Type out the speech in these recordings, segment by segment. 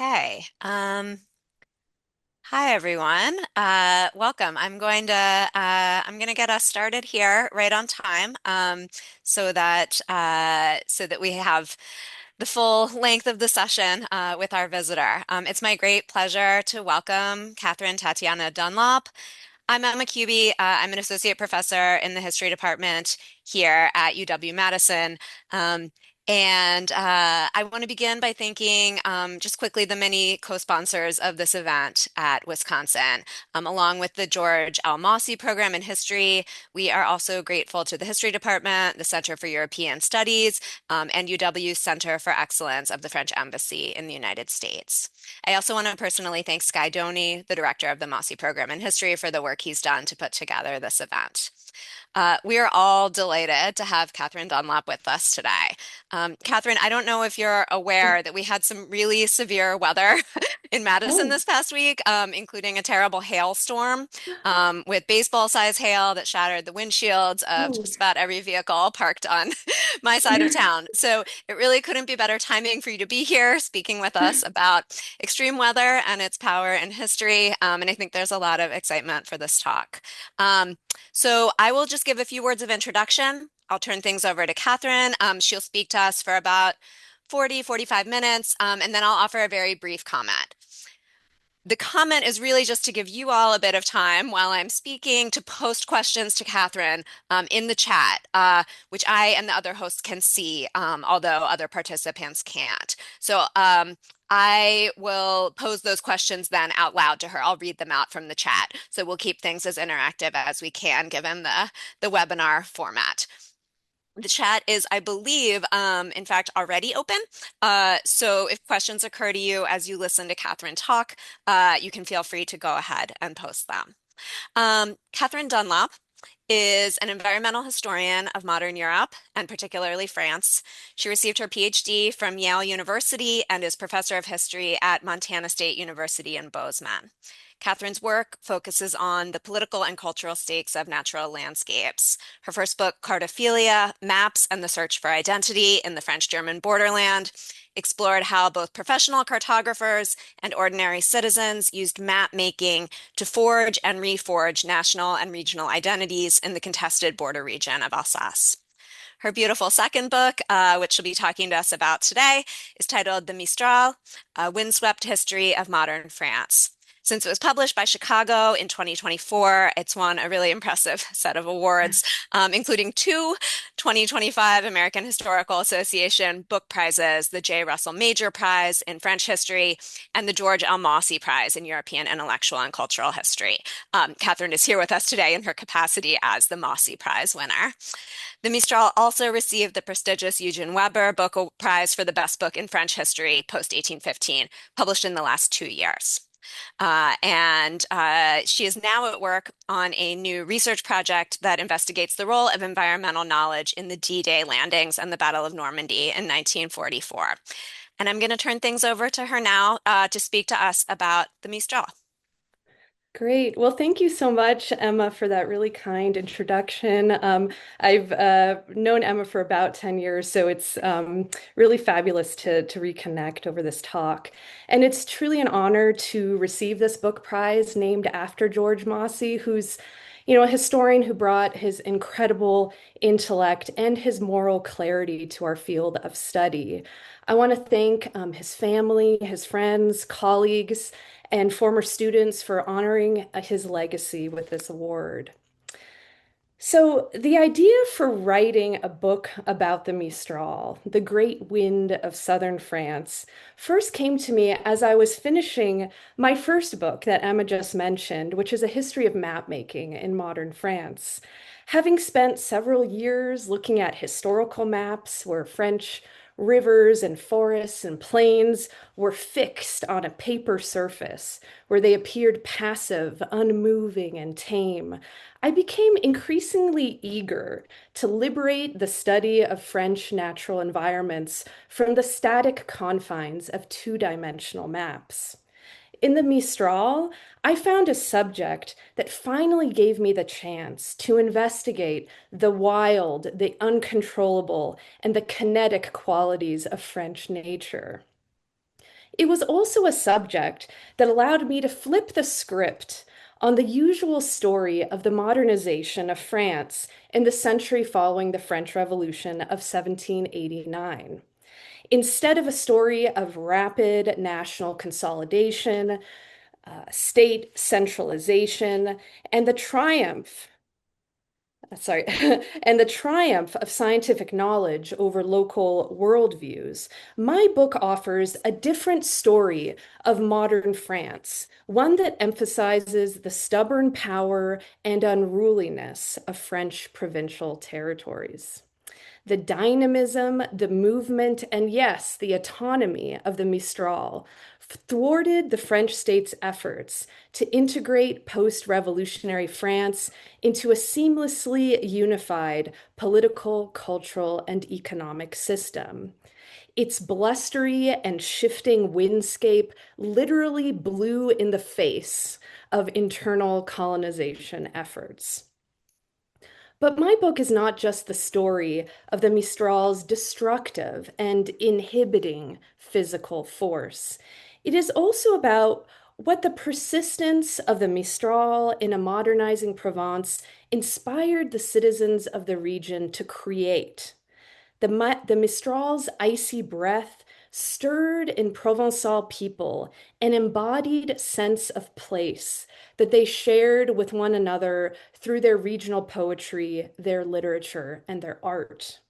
Okay. Hi everyone. Welcome. I'm going to get us started here right on time, so that we have the full length of the session with our visitor. It's my great pleasure to welcome Catherine Tatiana Dunlop. I'm Emma Kuby. I'm an associate professor in the history department here at UW-Madison. I want to begin by thanking just quickly the many co-sponsors of this event at Wisconsin. Along with the George L. Mosse Program in History, we are also grateful to the History Department, the Center for European Studies, and UW Center for Excellence of the French Embassy in the United States. I also want to personally thank Skye Doney, the director of the Mosse Program in History, for the work he's done to put together this event. We are all delighted to have Catherine Dunlop with us today. Catherine, I don't know if you're aware that we had some really severe weather in Madison Oh, this past week, including a terrible hailstorm with baseball-sized hail that shattered the windshields of oh. just about every vehicle parked on my side of town. So it really couldn't be better timing for you to be here speaking with us about extreme weather and its power in history. And I think there's a lot of excitement for this talk. Um, so I will just give a few words of introduction. I'll turn things over to Catherine. She'll speak to us for about 45 minutes, and then I'll offer a very brief comment. The comment is really just to give you all a bit of time while I'm speaking to post questions to Catherine in the chat, which I and the other hosts can see, although other participants can't. So I will pose those questions then out loud to her. I'll read them out from the chat. So we'll keep things as interactive as we can given the webinar format. The chat is, I believe, in fact, already open. So if questions occur to you as you listen to Catherine talk, you can feel free to go ahead and post them. Catherine Dunlop is an environmental historian of modern Europe and particularly France. She received her PhD from Yale University and is professor of history at Montana State University in Bozeman. Catherine's work focuses on the political and cultural stakes of natural landscapes. Her first book, Cartophilia, Maps and the Search for Identity in the French-German Borderland, explored how both professional cartographers and ordinary citizens used map making to forge and reforge national and regional identities in the contested border region of Alsace. Her beautiful second book, which she'll be talking to us about today, is titled The Mistral, A Windswept History of Modern France. Since it was published by Chicago in 2024, it's won a really impressive set of awards, including two 2025 American Historical Association book prizes, the J. Russell Major Prize in French History and the George L. Mosse Prize in European Intellectual and Cultural History. Catherine is here with us today in her capacity as the Mosse Prize winner. The Mistral also received the prestigious Eugen Weber Book Prize for the best book in French history post-1815, published in the last 2 years. She is now at work on a new research project that investigates the role of environmental knowledge in the D-Day landings and the Battle of Normandy in 1944. And I'm going to turn things over to her now to speak to us about the Mistral. Great. Well, thank you so much, Emma, for that really kind introduction. I've known Emma for about 10 years, so it's really fabulous to reconnect over this talk. And it's truly an honor to receive this book prize named after George Mosse, who's, a historian who brought his incredible intellect and his moral clarity to our field of study. I want to thank his family, his friends, colleagues, and former students for honoring his legacy with this award. So, the idea for writing a book about the Mistral, the great wind of southern France, first came to me as I was finishing my first book that Emma just mentioned, which is a history of map making in modern France. Having spent several years looking at historical maps where French rivers and forests and plains were fixed on a paper surface, where they appeared passive, unmoving, and tame, I became increasingly eager to liberate the study of French natural environments from the static confines of two-dimensional maps. In the Mistral, I found a subject that finally gave me the chance to investigate the wild, the uncontrollable, and the kinetic qualities of French nature. It was also a subject that allowed me to flip the script on the usual story of the modernization of France in the century following the French Revolution of 1789. Instead of a story of rapid national consolidation, state centralization, and the triumph sorry, and the triumph of scientific knowledge over local worldviews, my book offers a different story of modern France, one that emphasizes the stubborn power and unruliness of French provincial territories. The dynamism, the movement, and yes, the autonomy of the Mistral thwarted the French state's efforts to integrate post-revolutionary France into a seamlessly unified political, cultural, and economic system. Its blustery and shifting windscape literally blew in the face of internal colonization efforts. But my book is not just the story of the Mistral's destructive and inhibiting physical force. It is also about what the persistence of the Mistral in a modernizing Provence inspired the citizens of the region to create. The Mistral's icy breath stirred in Provençal people an embodied sense of place that they shared with one another through their regional poetry, their literature, and their art.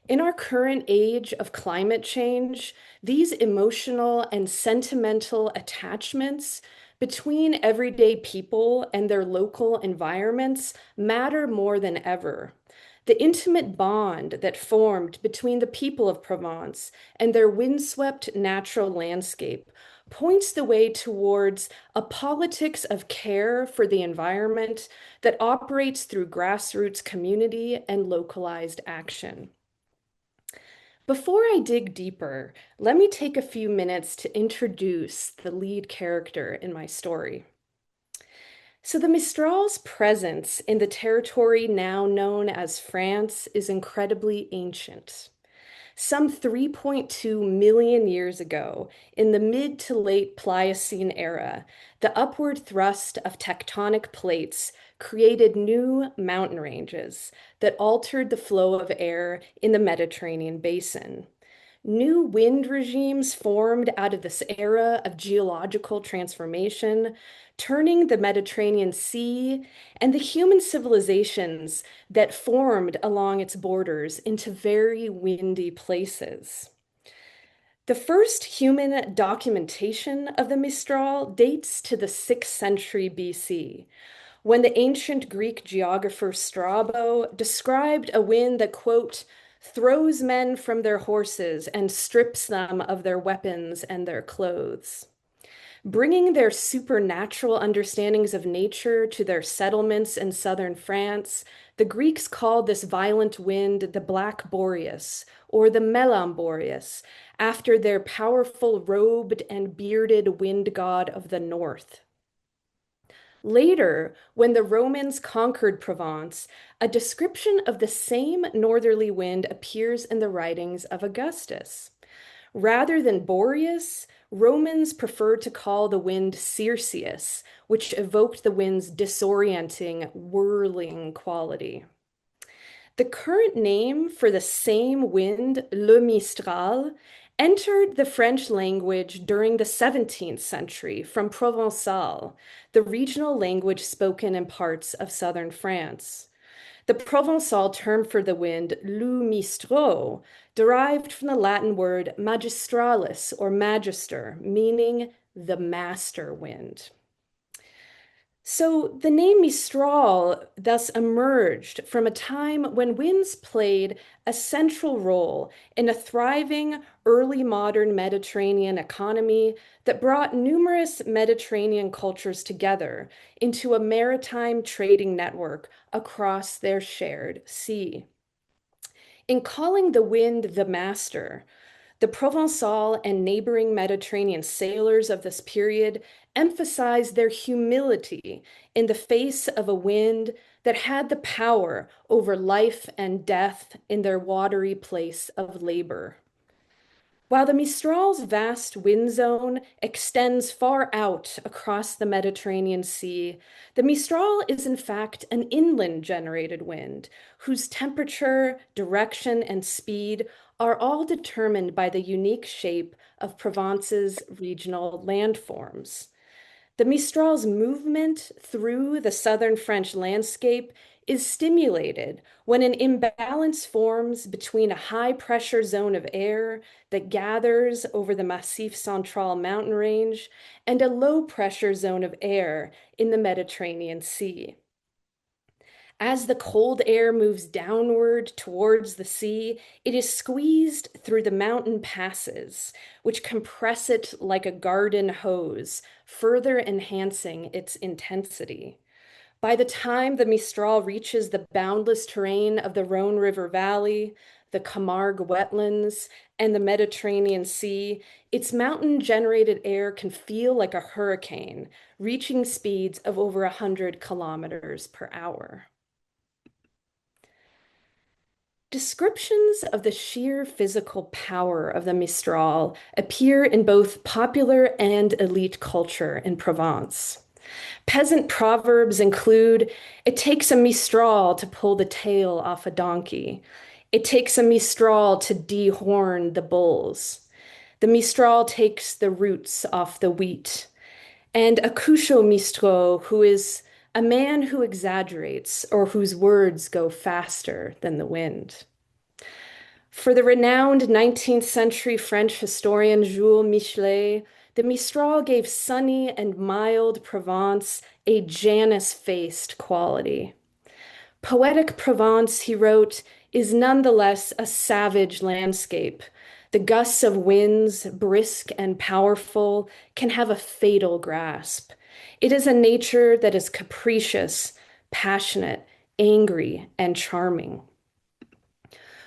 In our current age of climate change, these emotional and sentimental attachments between everyday people and their local environments matter more than ever. The intimate bond that formed between the people of Provence and their windswept natural landscape points the way towards a politics of care for the environment that operates through grassroots community and localized action. Before I dig deeper, let me take a few minutes to introduce the lead character in my story. So, the Mistral's presence in the territory now known as France is incredibly ancient. Some 3.2 million years ago, in the mid to late Pliocene era, the upward thrust of tectonic plates created new mountain ranges that altered the flow of air in the Mediterranean basin. New wind regimes formed out of this era of geological transformation, turning the Mediterranean Sea and the human civilizations that formed along its borders into very windy places. The first human documentation of the Mistral dates to the 6th century BC, when the ancient Greek geographer Strabo described a wind that, quote, throws men from their horses and strips them of their weapons and their clothes. Bringing their supernatural understandings of nature to their settlements in southern France, the Greeks called this violent wind the Black Boreas or the Melam Boreas, after their powerful robed and bearded wind god of the north. Later, when the Romans conquered Provence, a description of the same northerly wind appears in the writings of Augustus. Rather than Boreas, Romans preferred to call the wind Circeus, which evoked the wind's disorienting, whirling quality. The current name for the same wind, le Mistral, entered the French language during the 17th century from Provençal, the regional language spoken in parts of southern France. The Provençal term for the wind, lu mistral, derived from the Latin word magistralis or magister, meaning the master wind. So the name Mistral thus emerged from a time when winds played a central role in a thriving early modern Mediterranean economy that brought numerous Mediterranean cultures together into a maritime trading network across their shared sea. In calling the wind the master, the Provençal and neighboring Mediterranean sailors of this period emphasized their humility in the face of a wind that had the power over life and death in their watery place of labor. While the Mistral's vast wind zone extends far out across the Mediterranean Sea, the Mistral is in fact an inland generated wind whose temperature, direction, and speed are all determined by the unique shape of Provence's regional landforms. The Mistral's movement through the southern French landscape is stimulated when an imbalance forms between a high pressure zone of air that gathers over the Massif Central mountain range and a low pressure zone of air in the Mediterranean Sea. As the cold air moves downward towards the sea, it is squeezed through the mountain passes, which compress it like a garden hose, further enhancing its intensity. By the time the Mistral reaches the boundless terrain of the Rhône River Valley, the Camargue wetlands, and the Mediterranean Sea, its mountain-generated air can feel like a hurricane, reaching speeds of over 100 kilometers per hour. Descriptions of the sheer physical power of the Mistral appear in both popular and elite culture in Provence. Peasant proverbs include, "It takes a Mistral to pull the tail off a donkey. It takes a Mistral to dehorn the bulls. The Mistral takes the roots off the wheat." And a coucho-mistrau, who is a man who exaggerates or whose words go faster than the wind. For the renowned 19th century French historian Jules Michelet, the Mistral gave sunny and mild Provence a Janus-faced quality. Poetic Provence, he wrote, is nonetheless a savage landscape. The gusts of winds, brisk and powerful, can have a fatal grasp. It is a nature that is capricious, passionate, angry, and charming.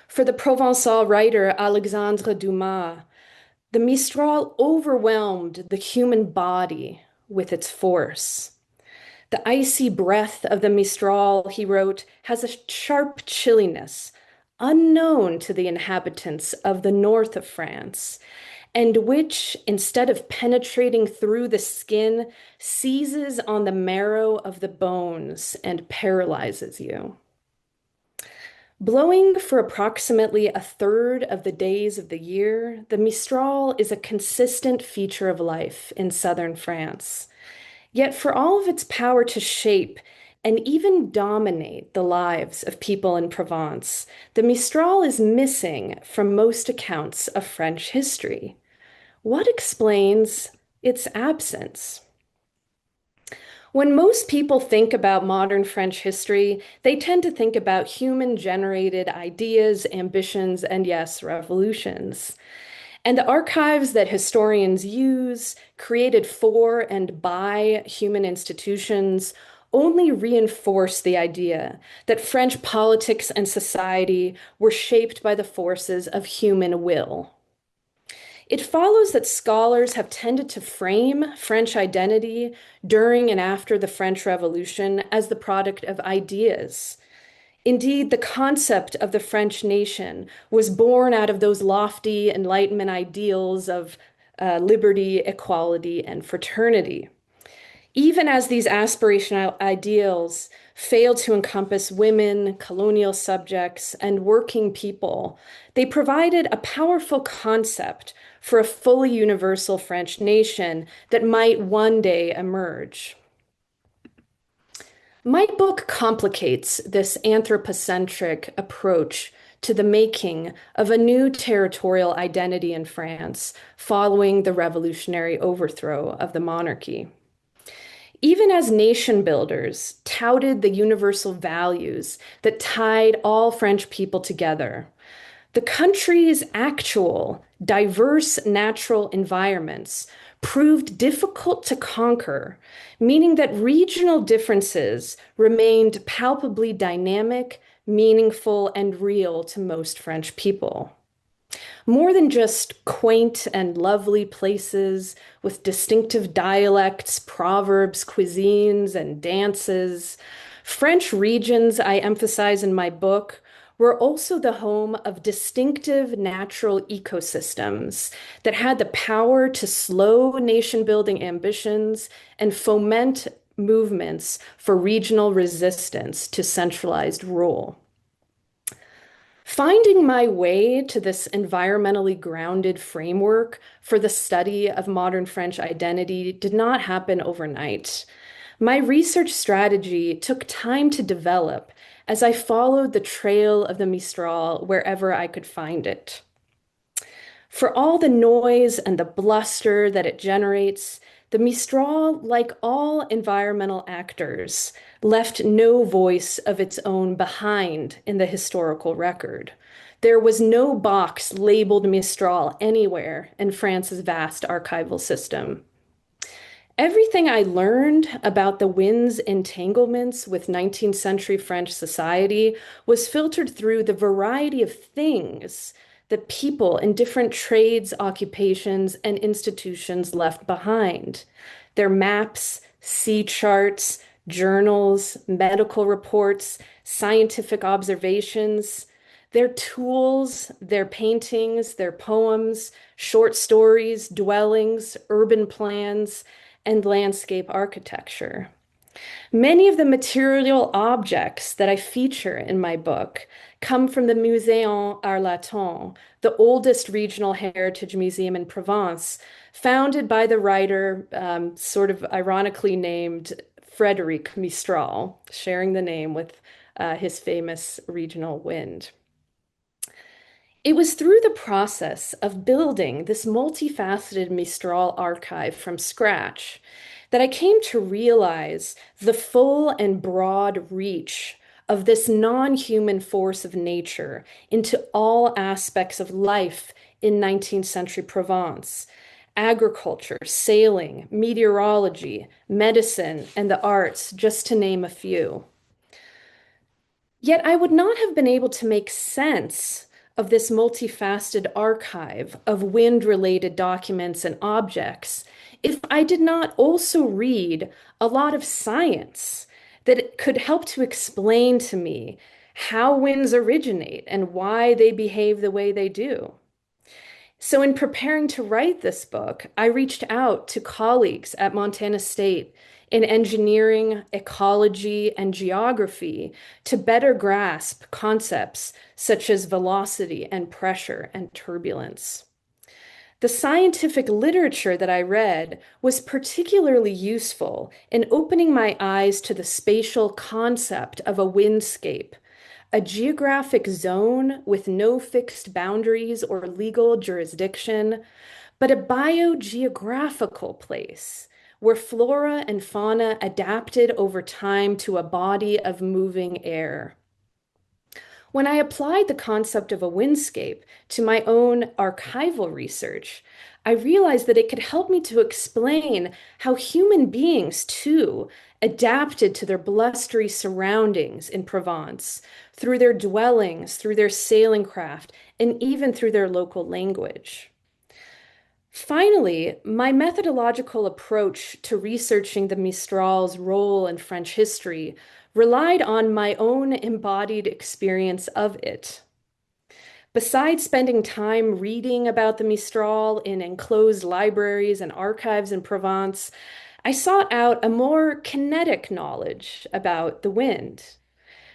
For the Provençal writer Alexandre Dumas, the Mistral overwhelmed the human body with its force. The icy breath of the Mistral, he wrote, has a sharp chilliness unknown to the inhabitants of the north of France, and which, instead of penetrating through the skin, seizes on the marrow of the bones and paralyzes you. Blowing for approximately a third of the days of the year, the Mistral is a consistent feature of life in southern France. Yet for all of its power to shape and even dominate the lives of people in Provence, the Mistral is missing from most accounts of French history. What explains its absence? When most people think about modern French history, they tend to think about human-generated ideas, ambitions, and yes, revolutions. And the archives that historians use, created for and by human institutions, only reinforce the idea that French politics and society were shaped by the forces of human will. It follows that scholars have tended to frame French identity during and after the French Revolution as the product of ideas. Indeed, the concept of the French nation was born out of those lofty Enlightenment ideals of liberty, equality, and fraternity. Even as these aspirational ideals failed to encompass women, colonial subjects, and working people, they provided a powerful concept for a fully universal French nation that might one day emerge. My book complicates this anthropocentric approach to the making of a new territorial identity in France following the revolutionary overthrow of the monarchy. Even as nation builders touted the universal values that tied all French people together, the country's actual diverse natural environments proved difficult to conquer, meaning that regional differences remained palpably dynamic, meaningful, and real to most French people. More than just quaint and lovely places with distinctive dialects, proverbs, cuisines, and dances, French regions, I emphasize in my book, were also the home of distinctive natural ecosystems that had the power to slow nation building ambitions and foment movements for regional resistance to centralized rule. Finding my way to this environmentally grounded framework for the study of modern French identity did not happen overnight. My research strategy took time to develop as I followed the trail of the Mistral wherever I could find it. For all the noise and the bluster that it generates, the Mistral, like all environmental actors, left no voice of its own behind in the historical record. There was no box labeled Mistral anywhere in France's vast archival system. Everything I learned about the wind's entanglements with 19th century French society was filtered through the variety of things that people in different trades, occupations, and institutions left behind. Their maps, sea charts, journals, medical reports, scientific observations, their tools, their paintings, their poems, short stories, dwellings, urban plans, and landscape architecture. Many of the material objects that I feature in my book come from the Muséum Arlaton, the oldest regional heritage museum in Provence, founded by the writer, sort of ironically named Frédéric Mistral, sharing the name with his famous regional wind. It was through the process of building this multifaceted Mistral archive from scratch that I came to realize the full and broad reach of this non-human force of nature into all aspects of life in 19th century Provence. Agriculture, sailing, meteorology, medicine, and the arts, just to name a few. Yet I would not have been able to make sense of this multifaceted archive of wind-related documents and objects if I did not also read a lot of science that could help to explain to me how winds originate and why they behave the way they do. So, in preparing to write this book, I reached out to colleagues at Montana State in engineering, ecology, and geography to better grasp concepts such as velocity and pressure and turbulence. The scientific literature that I read was particularly useful in opening my eyes to the spatial concept of a windscape, a geographic zone with no fixed boundaries or legal jurisdiction, but a biogeographical place where flora and fauna adapted over time to a body of moving air. When I applied the concept of a windscape to my own archival research, I realized that it could help me to explain how human beings, too, adapted to their blustery surroundings in Provence, through their dwellings, through their sailing craft, and even through their local language. Finally, my methodological approach to researching the Mistral's role in French history relied on my own embodied experience of it. Besides spending time reading about the Mistral in enclosed libraries and archives in Provence, I sought out a more kinetic knowledge about the wind.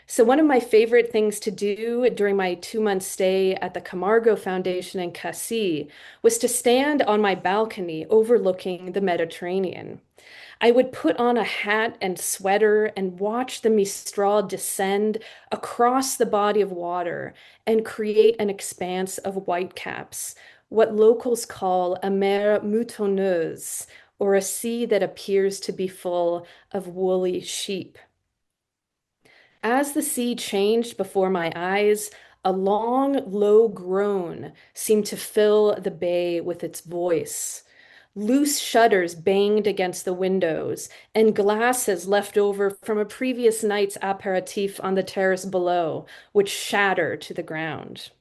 So, one of my favorite things to do during my 2 month stay at the Camargue Foundation in Cassis was to stand on my balcony overlooking the Mediterranean. I would put on a hat and sweater and watch the Mistral descend across the body of water and create an expanse of whitecaps, what locals call a mer moutonneuse, or a sea that appears to be full of woolly sheep. As the sea changed before my eyes, a long, low groan seemed to fill the bay with its voice. Loose shutters banged against the windows, and glasses left over from a previous night's aperitif on the terrace below would shatter to the ground.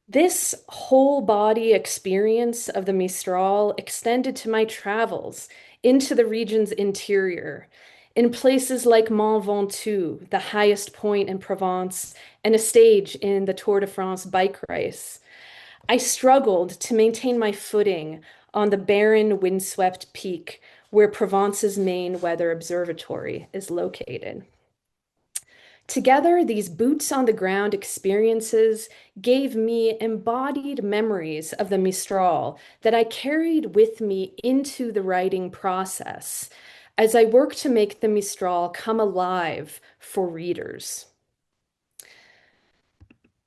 This whole body experience of the Mistral extended to my travels into the region's interior, in places like Mont Ventoux, the highest point in Provence, and a stage in the Tour de France bike race. I struggled to maintain my footing on the barren, windswept peak where Provence's main weather observatory is located. Together, these boots on the ground experiences gave me embodied memories of the Mistral that I carried with me into the writing process as I worked to make the Mistral come alive for readers.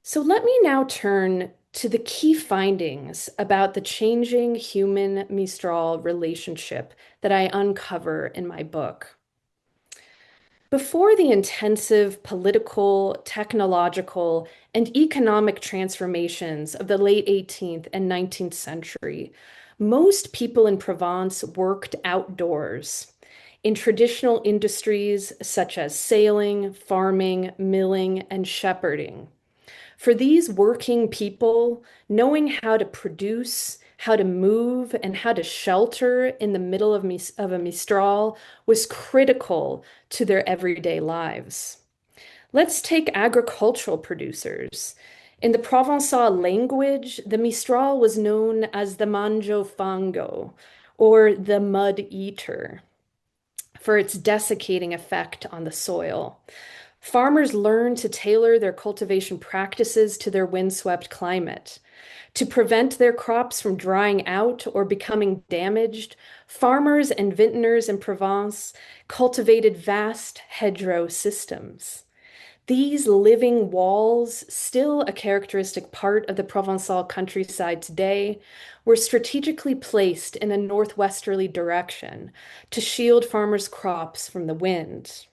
So let me now turn to the key findings about the changing human Mistral relationship that I uncover in my book. Before the intensive political, technological, and economic transformations of the late 18th and 19th century, most people in Provence worked outdoors in traditional industries such as sailing, farming, milling, and shepherding. For these working people, knowing how to produce, how to move, and how to shelter in the middle of a Mistral was critical to their everyday lives. Let's take agricultural producers. In the Provençal language, the Mistral was known as the manjo fango, or the mud eater, for its desiccating effect on the soil. Farmers learned to tailor their cultivation practices to their windswept climate. To prevent their crops from drying out or becoming damaged, farmers and vintners in Provence cultivated vast hedgerow systems. These living walls, still a characteristic part of the Provençal countryside today, were strategically placed in a northwesterly direction to shield farmers' crops from the wind.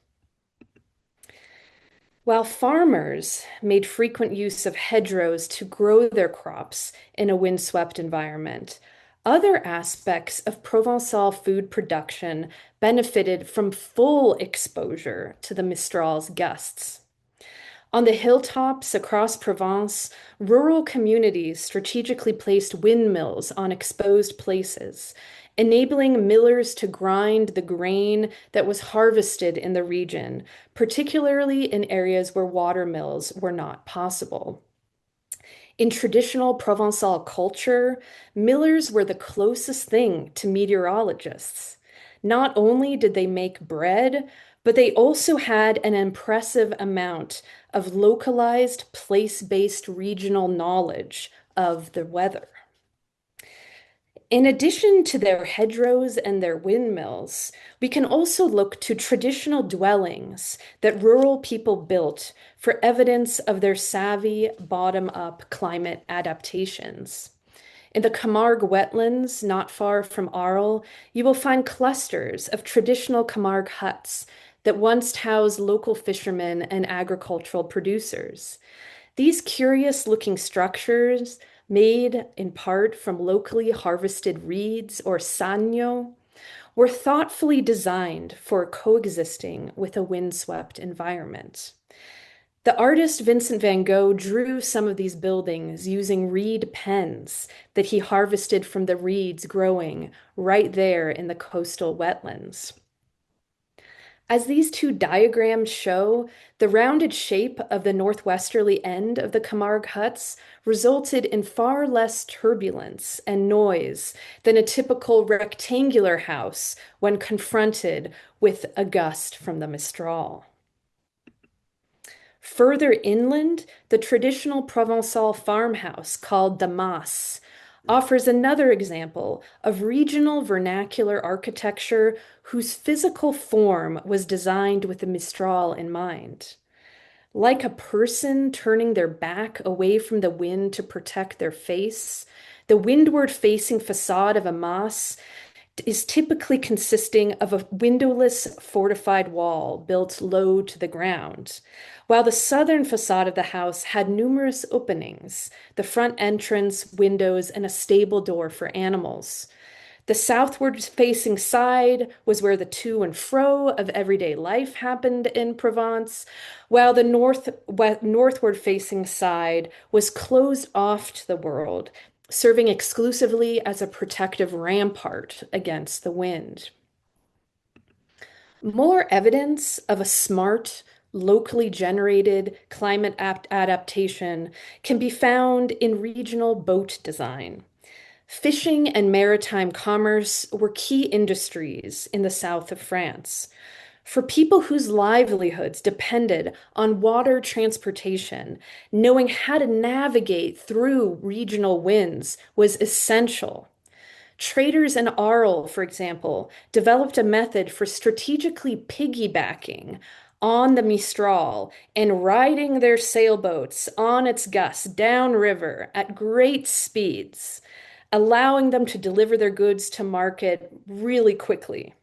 While farmers made frequent use of hedgerows to grow their crops in a windswept environment, other aspects of Provençal food production benefited from full exposure to the Mistral's gusts. On the hilltops across Provence, rural communities strategically placed windmills on exposed places, enabling millers to grind the grain that was harvested in the region, particularly in areas where water mills were not possible. In traditional Provençal culture, millers were the closest thing to meteorologists. Not only did they make bread, but they also had an impressive amount of localized, place-based regional knowledge of the weather. In addition to their hedgerows and their windmills, we can also look to traditional dwellings that rural people built for evidence of their savvy bottom-up climate adaptations. In the Camargue wetlands, not far from Arles, you will find clusters of traditional Camargue huts that once housed local fishermen and agricultural producers. These curious-looking structures, made in part from locally harvested reeds or sago, were thoughtfully designed for coexisting with a windswept environment. The artist Vincent van Gogh drew some of these buildings using reed pens that he harvested from the reeds growing right there in the coastal wetlands. As these two diagrams show, the rounded shape of the northwesterly end of the Camargue huts resulted in far less turbulence and noise than a typical rectangular house when confronted with a gust from the Mistral. Further inland, the traditional Provençal farmhouse called the Mosse offers another example of regional vernacular architecture whose physical form was designed with the Mistral in mind. Like a person turning their back away from the wind to protect their face, the windward-facing facade of a Mosse is typically consisting of a windowless fortified wall built low to the ground, while the southern facade of the house had numerous openings, the front entrance, windows, and a stable door for animals. The southward facing side was where the to and fro of everyday life happened in Provence, while the northward facing side was closed off to the world, serving exclusively as a protective rampart against the wind. More evidence of a smart, locally generated climate adaptation can be found in regional boat design. Fishing and maritime commerce were key industries in the south of France. For people whose livelihoods depended on water transportation, knowing how to navigate through regional winds was essential. Traders in Arles, for example, developed a method for strategically piggybacking on the Mistral and riding their sailboats on its gusts downriver at great speeds, allowing them to deliver their goods to market really quickly.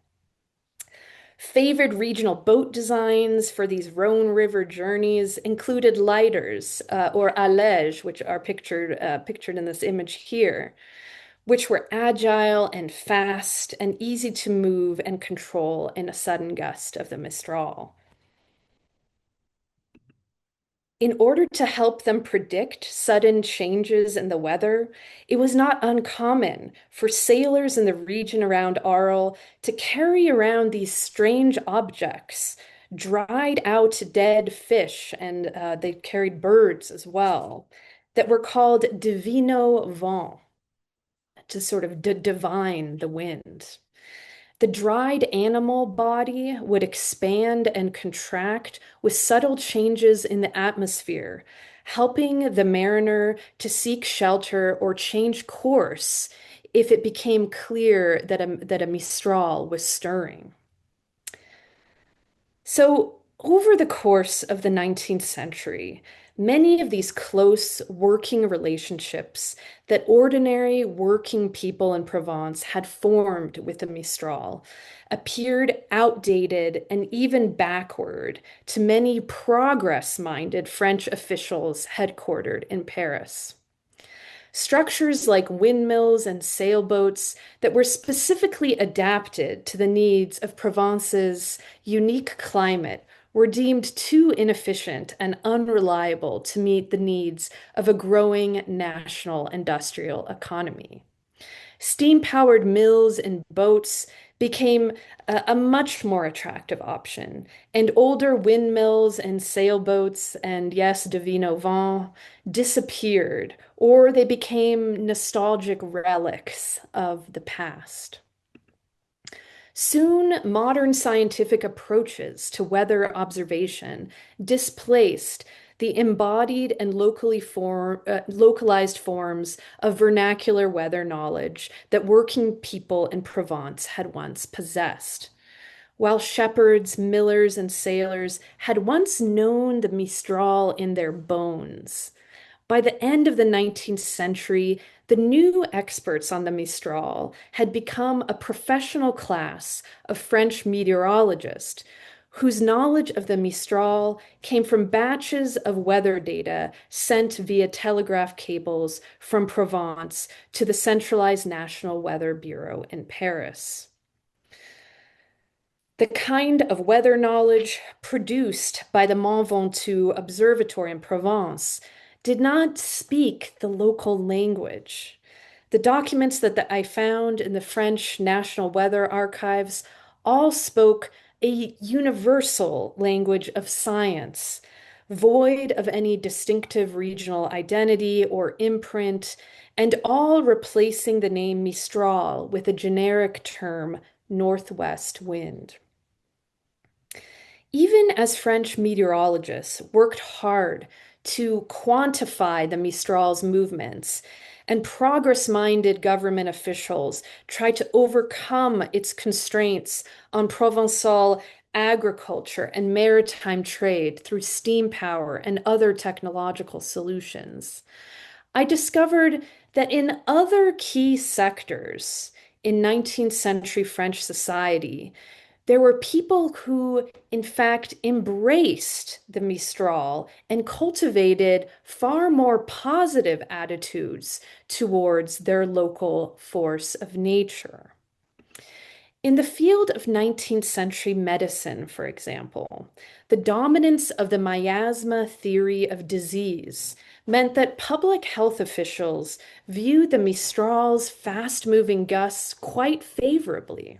Favored regional boat designs for these Rhône River journeys included lighters or allèges, which are pictured in this image here, which were agile and fast and easy to move and control in a sudden gust of the Mistral. In order to help them predict sudden changes in the weather, it was not uncommon for sailors in the region around Arles to carry around these strange objects, dried out dead fish, and they carried birds as well, that were called divino vent, to sort of divine the wind. The dried animal body would expand and contract with subtle changes in the atmosphere, helping the mariner to seek shelter or change course if it became clear that a mistral was stirring. So, over the course of the 19th century, many of these close working relationships that ordinary working people in Provence had formed with the Mistral appeared outdated and even backward to many progress-minded French officials headquartered in Paris. Structures like windmills and sailboats that were specifically adapted to the needs of Provence's unique climate were deemed too inefficient and unreliable to meet the needs of a growing national industrial economy. Steam-powered mills and boats became a much more attractive option, and older windmills and sailboats and, yes, Divino Vent disappeared, or they became nostalgic relics of the past. Soon, modern scientific approaches to weather observation displaced the embodied and localized forms of vernacular weather knowledge that working people in Provence had once possessed. While shepherds, millers, and sailors had once known the Mistral in their bones, by the end of the 19th century, the new experts on the Mistral had become a professional class of French meteorologists whose knowledge of the Mistral came from batches of weather data sent via telegraph cables from Provence to the centralized National Weather Bureau in Paris. The kind of weather knowledge produced by the Mont Ventoux Observatory in Provence did not speak the local language. The documents that I found in the French National Weather Archives all spoke a universal language of science, void of any distinctive regional identity or imprint, and all replacing the name Mistral with a generic term, northwest wind. Even as French meteorologists worked hard to quantify the Mistral's movements, and progress-minded government officials tried to overcome its constraints on Provençal agriculture and maritime trade through steam power and other technological solutions. I discovered that in other key sectors in 19th century French society, there were people who, in fact, embraced the Mistral and cultivated far more positive attitudes towards their local force of nature. In the field of 19th century medicine, for example, the dominance of the miasma theory of disease meant that public health officials viewed the Mistral's fast-moving gusts quite favorably.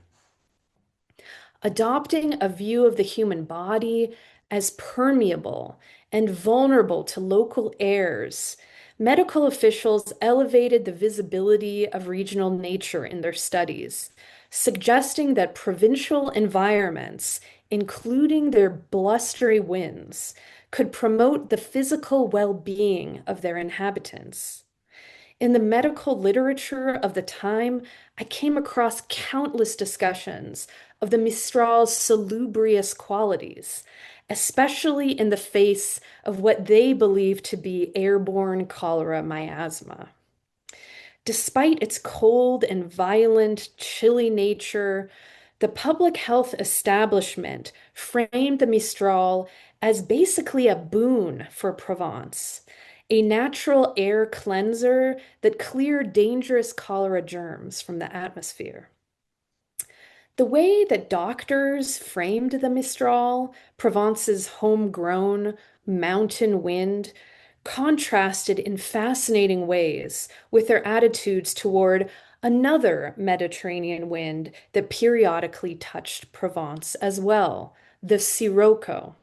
adopting a view of the human body as permeable and vulnerable to local airs. Medical officials elevated the visibility of regional nature in their studies, suggesting that provincial environments, including their blustery winds, could promote the physical well-being of their inhabitants. In the medical literature of the time, I came across countless discussions of the Mistral's salubrious qualities, especially in the face of what they believed to be airborne cholera miasma. Despite its cold and violent, chilly nature, the public health establishment framed the Mistral as basically a boon for Provence, a natural air cleanser that cleared dangerous cholera germs from the atmosphere. The way that doctors framed the Mistral, Provence's homegrown mountain wind, contrasted in fascinating ways with their attitudes toward another Mediterranean wind that periodically touched Provence as well, the Sirocco,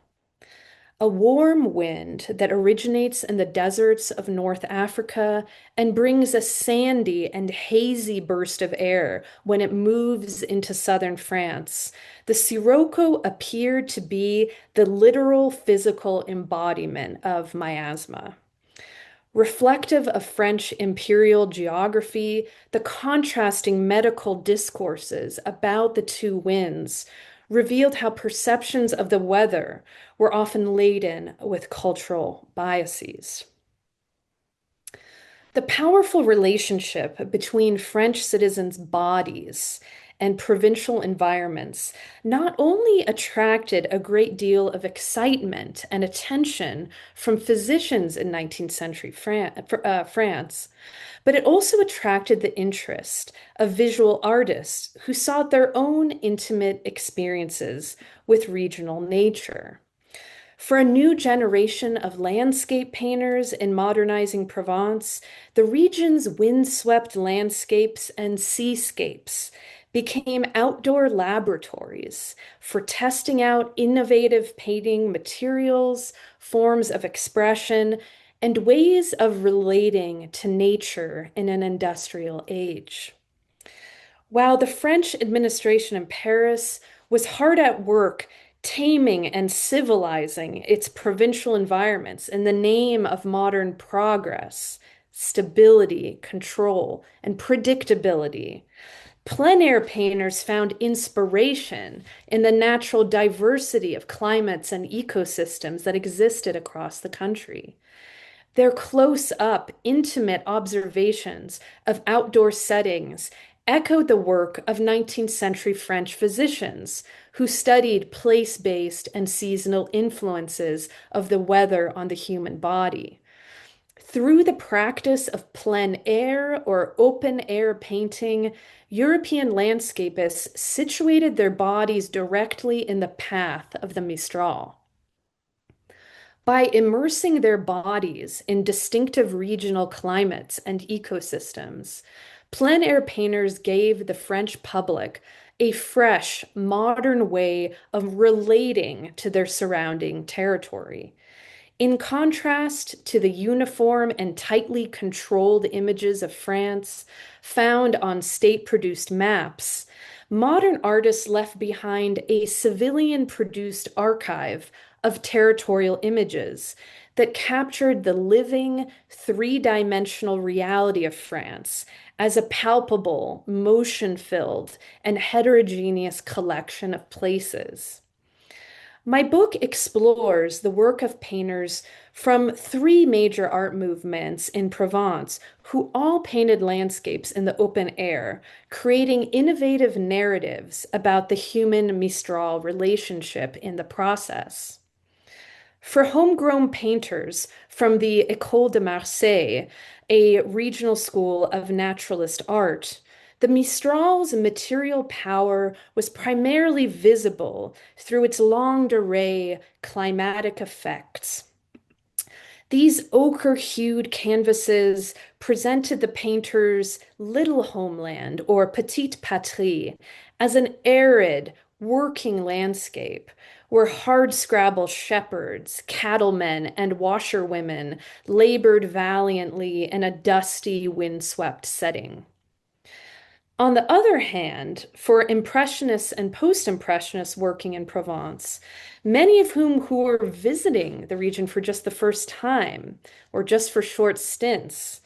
a warm wind that originates in the deserts of North Africa and brings a sandy and hazy burst of air when it moves into southern France. The Sirocco appeared to be the literal physical embodiment of miasma. Reflective of French imperial geography, the contrasting medical discourses about the two winds revealed how perceptions of the weather were often laden with cultural biases. The powerful relationship between French citizens' bodies and provincial environments not only attracted a great deal of excitement and attention from physicians in 19th century France, but it also attracted the interest of visual artists who sought their own intimate experiences with regional nature. For a new generation of landscape painters in modernizing Provence, the region's windswept landscapes and seascapes became outdoor laboratories for testing out innovative painting materials, forms of expression, and ways of relating to nature in an industrial age. While the French administration in Paris was hard at work taming and civilizing its provincial environments in the name of modern progress, stability, control, and predictability, plein air painters found inspiration in the natural diversity of climates and ecosystems that existed across the country. Their close-up, intimate observations of outdoor settings echoed the work of 19th century French physicians who studied place-based and seasonal influences of the weather on the human body. Through the practice of plein air or open air painting, European landscapists situated their bodies directly in the path of the Mistral. By immersing their bodies in distinctive regional climates and ecosystems, plein air painters gave the French public a fresh, modern way of relating to their surrounding territory. In contrast to the uniform and tightly controlled images of France found on state-produced maps, modern artists left behind a civilian-produced archive of territorial images that captured the living, three-dimensional reality of France as a palpable, motion-filled, and heterogeneous collection of places. My book explores the work of painters from three major art movements in Provence who all painted landscapes in the open air, creating innovative narratives about the human-Mistral relationship in the process. For homegrown painters from the École de Marseille, a regional school of naturalist art, the Mistral's material power was primarily visible through its longue durée climatic effects. These ochre-hued canvases presented the painter's little homeland, or petite patrie, as an arid, working landscape where hardscrabble shepherds, cattlemen, and washerwomen labored valiantly in a dusty, windswept setting. On the other hand, for Impressionists and Post-Impressionists working in Provence, many of who were visiting the region for just the first time or just for short stints,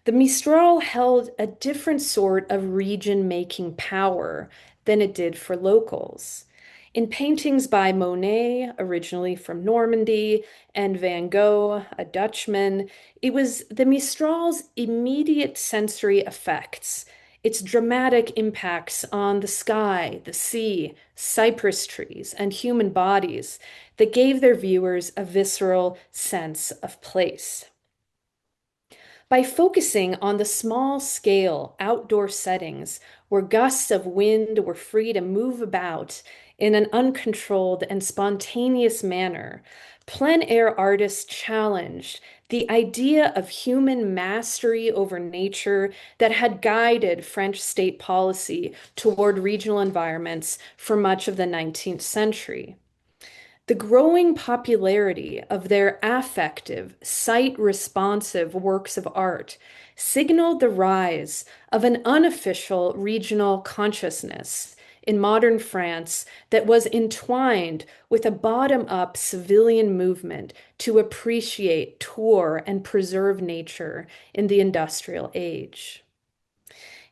the Mistral held a different sort of region-making power than it did for locals. In paintings by Monet, originally from Normandy, and Van Gogh, a Dutchman, it was the Mistral's immediate sensory effects, its dramatic impacts on the sky, the sea, cypress trees, and human bodies that gave their viewers a visceral sense of place. By focusing on the small scale outdoor settings where gusts of wind were free to move about in an uncontrolled and spontaneous manner, plein air artists challenged the idea of human mastery over nature that had guided French state policy toward regional environments for much of the 19th century. The growing popularity of their affective, site-responsive works of art signaled the rise of an unofficial regional consciousness in modern France that was entwined with a bottom-up civilian movement to appreciate, tour, and preserve nature in the industrial age.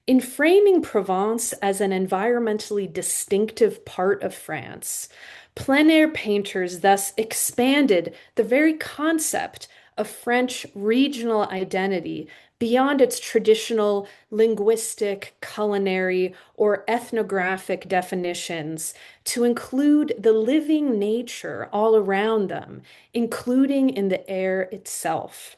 In framing Provence as an environmentally distinctive part of France, plein air painters thus expanded the very concept of French regional identity beyond its traditional linguistic, culinary, or ethnographic definitions to include the living nature all around them, including in the air itself.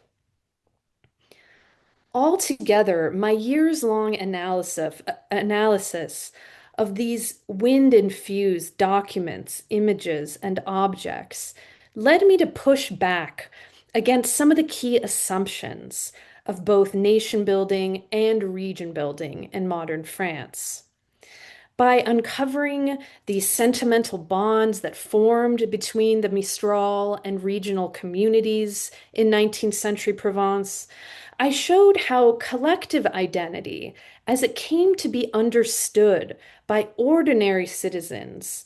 Altogether, my years-long analysis of these wind-infused documents, images, and objects led me to push back against some of the key assumptions of both nation building and region building in modern France. By uncovering the sentimental bonds that formed between the Mistral and regional communities in 19th century Provence, I showed how collective identity, as it came to be understood by ordinary citizens,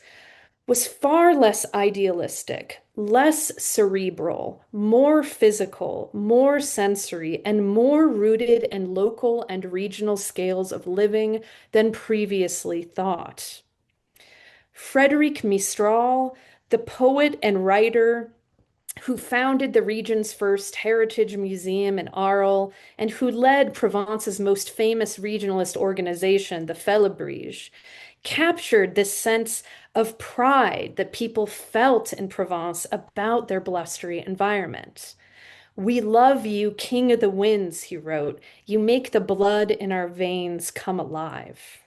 was far less idealistic, less cerebral, more physical, more sensory, and more rooted in local and regional scales of living than previously thought. Frédéric Mistral, the poet and writer who founded the region's first heritage museum in Arles and who led Provence's most famous regionalist organization, the Félibrige, captured this sense of pride that people felt in Provence about their blustery environment. "We love you, King of the Winds," he wrote. "You make the blood in our veins come alive."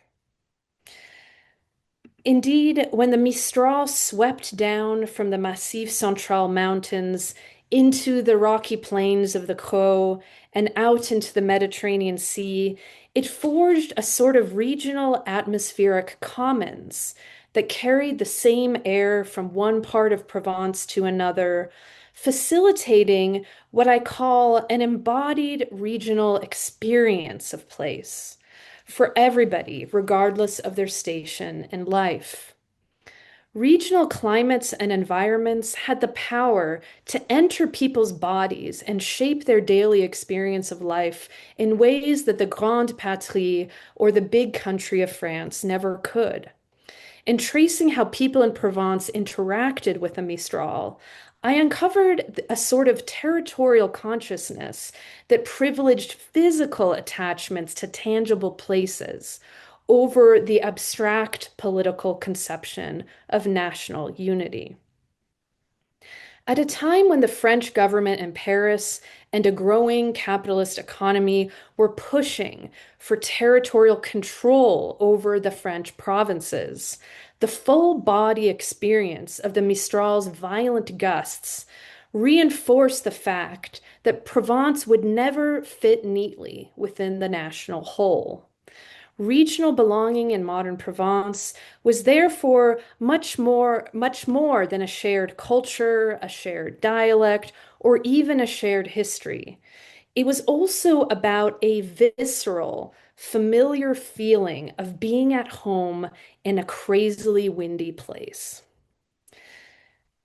Indeed, when the Mistral swept down from the Massif Central mountains into the rocky plains of the Caux and out into the Mediterranean Sea, it forged a sort of regional atmospheric commons that carried the same air from one part of Provence to another, facilitating what I call an embodied regional experience of place for everybody, regardless of their station in life. Regional climates and environments had the power to enter people's bodies and shape their daily experience of life in ways that the Grande Patrie or the big country of France never could. In tracing how people in Provence interacted with the Mistral, I uncovered a sort of territorial consciousness that privileged physical attachments to tangible places over the abstract political conception of national unity. At a time when the French government in Paris and a growing capitalist economy were pushing for territorial control over the French provinces, the full body experience of the Mistral's violent gusts reinforced the fact that Provence would never fit neatly within the national whole. Regional belonging in modern Provence was therefore much more than a shared culture, a shared dialect, or even a shared history. It was also about a visceral, familiar feeling of being at home in a crazily windy place.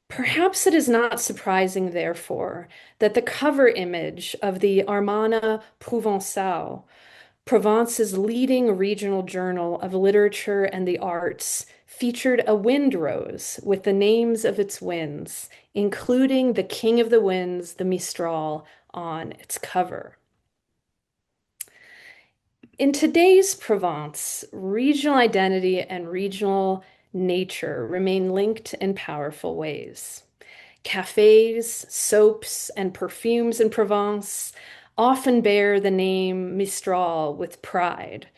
Perhaps it is not surprising, therefore, that the cover image of the Armana Provençale, Provence's leading regional journal of literature and the arts, featured a wind rose with the names of its winds, including the king of the winds, the Mistral, on its cover. In today's Provence, regional identity and regional nature remain linked in powerful ways. Cafes, soaps, and perfumes in Provence often bear the name Mistral with pride.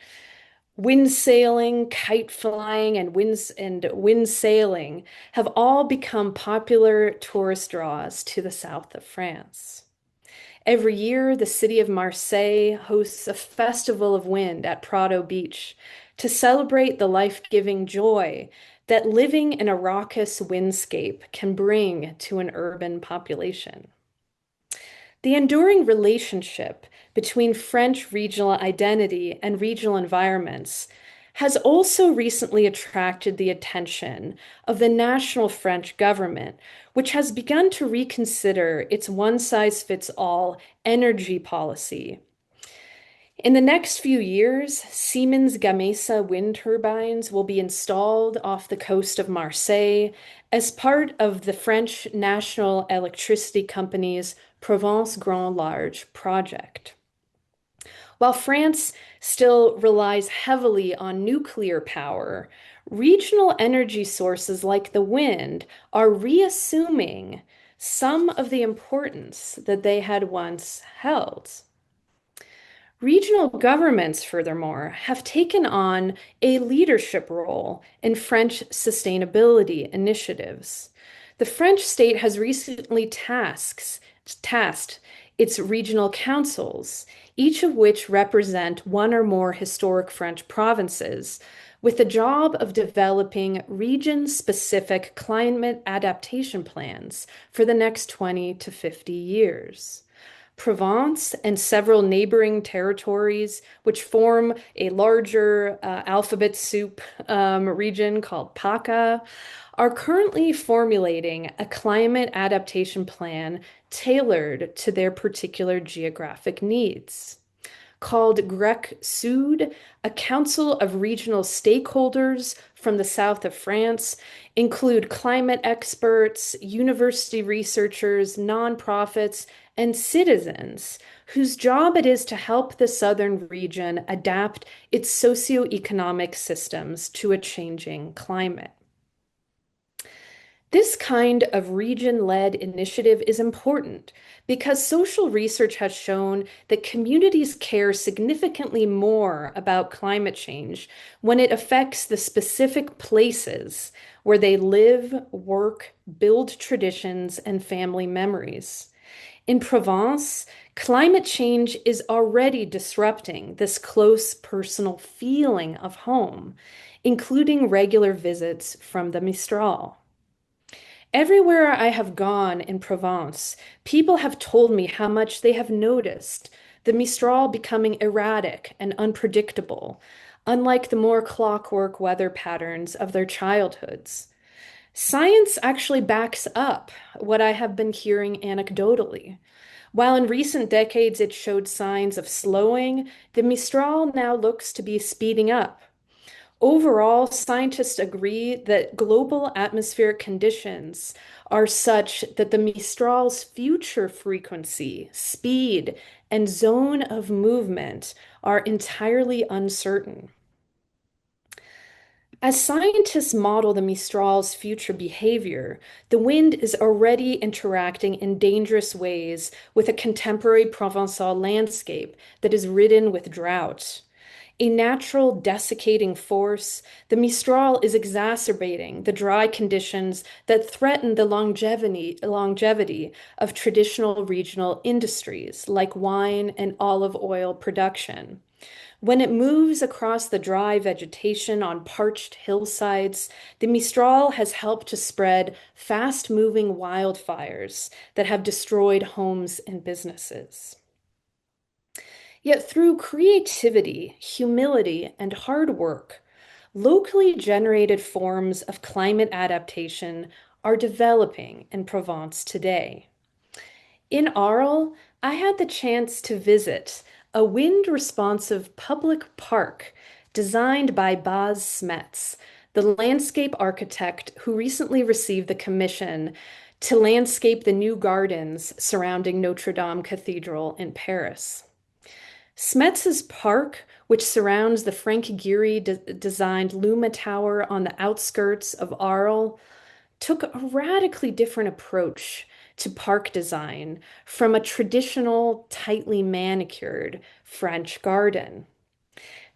Wind sailing, kite flying, and wind sailing have all become popular tourist draws to the south of France. Every year, the city of Marseille hosts a festival of wind at Prado Beach to celebrate the life-giving joy that living in a raucous windscape can bring to an urban population. The enduring relationship between French regional identity and regional environments has also recently attracted the attention of the national French government, which has begun to reconsider its one-size-fits-all energy policy. In the next few years, Siemens Gamesa wind turbines will be installed off the coast of Marseille as part of the French National Electricity Company's Provence Grand Large project. While France still relies heavily on nuclear power, regional energy sources like the wind are reassuming some of the importance that they had once held. Regional governments, furthermore, have taken on a leadership role in French sustainability initiatives. The French state has recently tasked its regional councils, each of which represent one or more historic French provinces, with the job of developing region-specific climate adaptation plans for the next 20 to 50 years. Provence and several neighboring territories, which form a larger alphabet soup region called PACA, are currently formulating a climate adaptation plan tailored to their particular geographic needs. Called Grec Sud, a council of regional stakeholders from the south of France include climate experts, university researchers, nonprofits, and citizens whose job it is to help the southern region adapt its socioeconomic systems to a changing climate. This kind of region-led initiative is important because social research has shown that communities care significantly more about climate change when it affects the specific places where they live, work, build traditions, and family memories. In Provence, climate change is already disrupting this close personal feeling of home, including regular visits from the Mistral. Everywhere I have gone in Provence, people have told me how much they have noticed the Mistral becoming erratic and unpredictable, unlike the more clockwork weather patterns of their childhoods. Science actually backs up what I have been hearing anecdotally. While in recent decades it showed signs of slowing, the Mistral now looks to be speeding up. Overall, scientists agree that global atmospheric conditions are such that the Mistral's future frequency, speed, and zone of movement are entirely uncertain. As scientists model the Mistral's future behavior, the wind is already interacting in dangerous ways with a contemporary Provençal landscape that is ridden with drought. A natural desiccating force, the Mistral is exacerbating the dry conditions that threaten the longevity of traditional regional industries like wine and olive oil production. When it moves across the dry vegetation on parched hillsides, the Mistral has helped to spread fast-moving wildfires that have destroyed homes and businesses. Yet through creativity, humility, and hard work, locally generated forms of climate adaptation are developing in Provence today. In Arles, I had the chance to visit a wind-responsive public park designed by Baz Smets, the landscape architect who recently received the commission to landscape the new gardens surrounding Notre Dame Cathedral in Paris. Smets's park, which surrounds the Frank Gehry designed Luma Tower on the outskirts of Arles, took a radically different approach to park design from a traditional, tightly manicured French garden.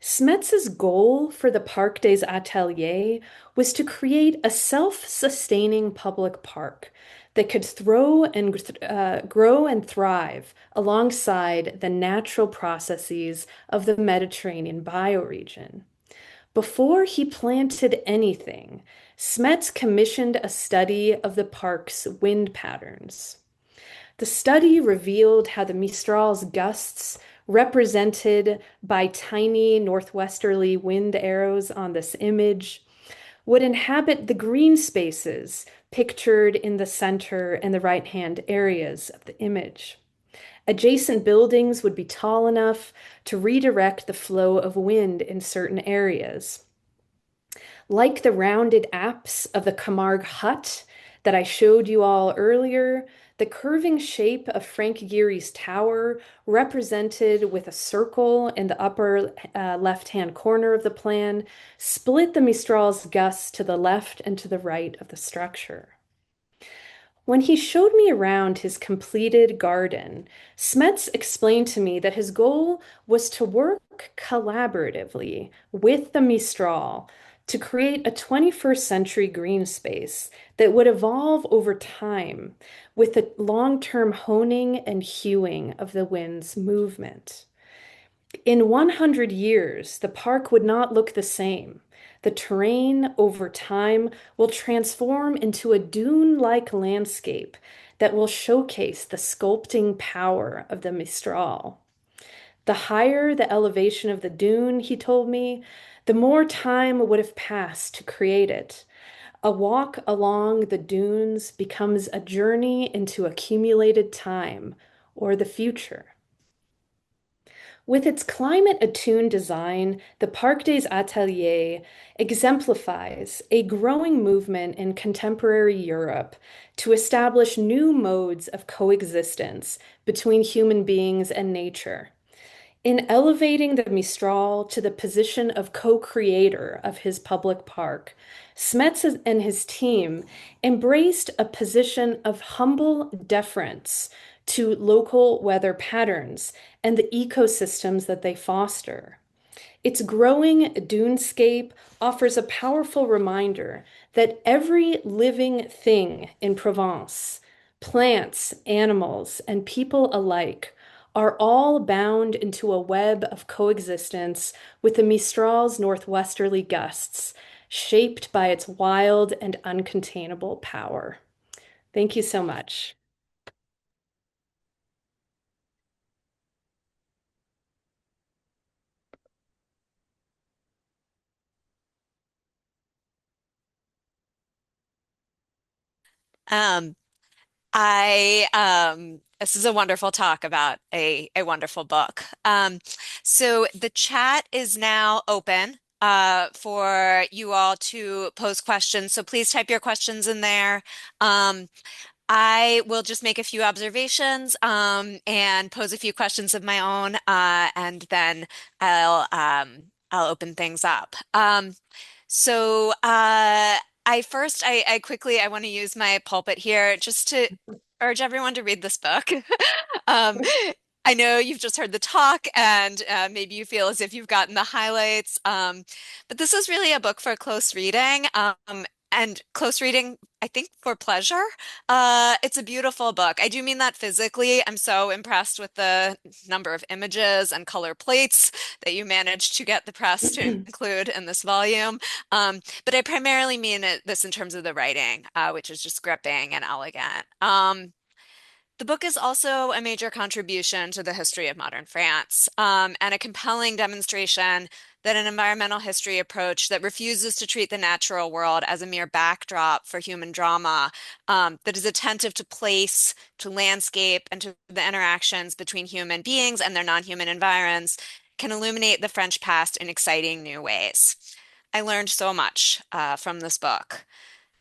Smets's goal for the Parc des Ateliers was to create a self-sustaining public park that could grow and thrive alongside the natural processes of the Mediterranean bioregion. Before he planted anything, Smets commissioned a study of the park's wind patterns. The study revealed how the Mistral's gusts, represented by tiny northwesterly wind arrows on this image, would inhabit the green spaces pictured in the center and the right-hand areas of the image. Adjacent buildings would be tall enough to redirect the flow of wind in certain areas. Like the rounded apse of the Camargue hut that I showed you all earlier, the curving shape of Frank Gehry's tower, represented with a circle in the upper left-hand corner of the plan, split the Mistral's gusts to the left and to the right of the structure. When he showed me around his completed garden, Smets explained to me that his goal was to work collaboratively with the Mistral to create a 21st century green space that would evolve over time with the long-term honing and hewing of the wind's movement. In 100 years, the park would not look the same. The terrain over time will transform into a dune-like landscape that will showcase the sculpting power of the Mistral. The higher the elevation of the dune, he told me, the more time would have passed to create it. A walk along the dunes becomes a journey into accumulated time or the future. With its climate-attuned design, the Parc des Ateliers exemplifies a growing movement in contemporary Europe to establish new modes of coexistence between human beings and nature. In elevating the Mistral to the position of co-creator of his public park, Smets and his team embraced a position of humble deference to local weather patterns and the ecosystems that they foster. Its growing dunescape offers a powerful reminder that every living thing in Provence, plants, animals, and people alike, are all bound into a web of coexistence with the Mistral's northwesterly gusts, shaped by its wild and uncontainable power. Thank you so much. Um, this is a wonderful talk about a wonderful book. So the chat is now open for you all to pose questions. So please type your questions in there. Um, I will just make a few observations and pose a few questions of my own, and then I'll open things up. I quickly I want to use my pulpit here just to urge everyone to read this book. Um, I know you've just heard the talk, and maybe you feel as if you've gotten the highlights. But this is really a book for close reading. and close reading, I think for pleasure. It's a beautiful book. I do mean that physically. I'm so impressed with the number of images and color plates that you managed to get the press to include in this volume. But I primarily mean this in terms of the writing, which is just gripping and elegant. The book is also a major contribution to the history of modern France, and a compelling demonstration that an environmental history approach that refuses to treat the natural world as a mere backdrop for human drama, that is attentive to place, to landscape, and to the interactions between human beings and their non-human environs, can illuminate the French past in exciting new ways. I learned so much from this book.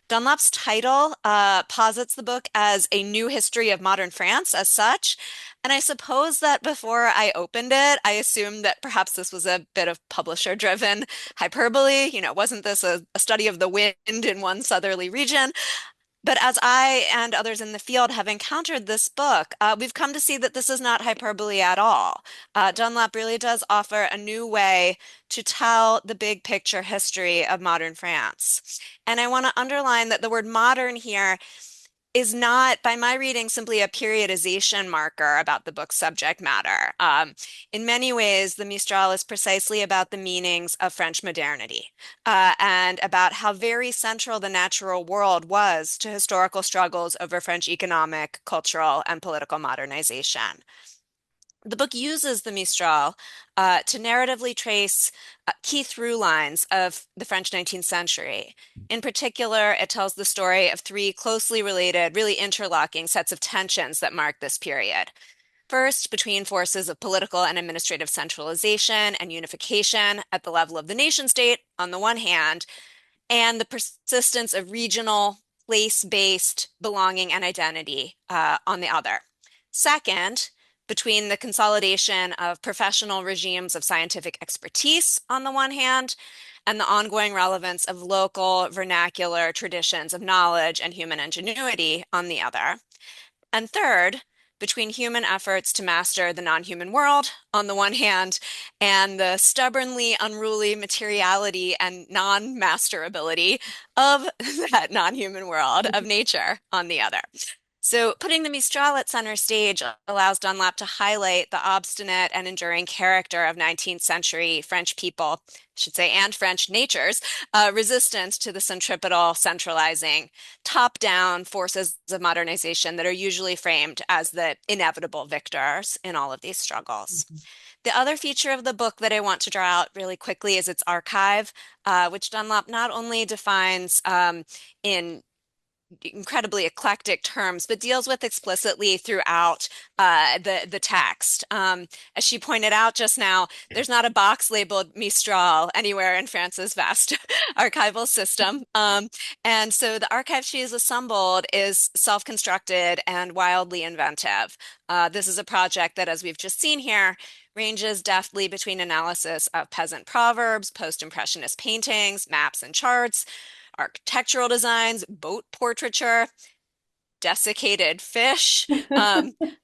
Dunlop's title posits the book as a new history of modern France as such. And I suppose that before I opened it, I assumed that perhaps this was a bit of publisher-driven hyperbole. Wasn't this a study of the wind in one southerly region? But as I and others in the field have encountered this book, we've come to see that this is not hyperbole at all. Dunlop really does offer a new way to tell the big picture history of modern France. And I want to underline that the word modern here is not, by my reading, simply a periodization marker about the book's subject matter. In many ways, the Mistral is precisely about the meanings of French modernity, and about how very central the natural world was to historical struggles over French economic, cultural, and political modernization. The book uses the Mistral to narratively trace key through lines of the French 19th century. In particular, it tells the story of three closely related, really interlocking sets of tensions that mark this period. First, between forces of political and administrative centralization and unification at the level of the nation state on the one hand, and the persistence of regional, place-based belonging and identity on the other. Second, between the consolidation of professional regimes of scientific expertise on the one hand, and the ongoing relevance of local vernacular traditions of knowledge and human ingenuity on the other. And third, between human efforts to master the non-human world on the one hand, and the stubbornly unruly materiality and non-masterability of that non-human world of nature on the other. So putting the Mistral at center stage allows Dunlop to highlight the obstinate and enduring character of 19th century French people, I should say, and French natures, resistance to the centripetal, centralizing, top-down forces of modernization that are usually framed as the inevitable victors in all of these struggles. The other feature of the book that I want to draw out really quickly is its archive, which Dunlop not only defines in incredibly eclectic terms, but deals with explicitly throughout the text. As she pointed out just now, there's not a box labeled Mistral anywhere in France's vast archival system. And so the archive she has assembled is self-constructed and wildly inventive. This is a project that, as we've just seen here, ranges deftly between analysis of peasant proverbs, post-impressionist paintings, maps and charts, architectural designs, boat portraiture, desiccated fish,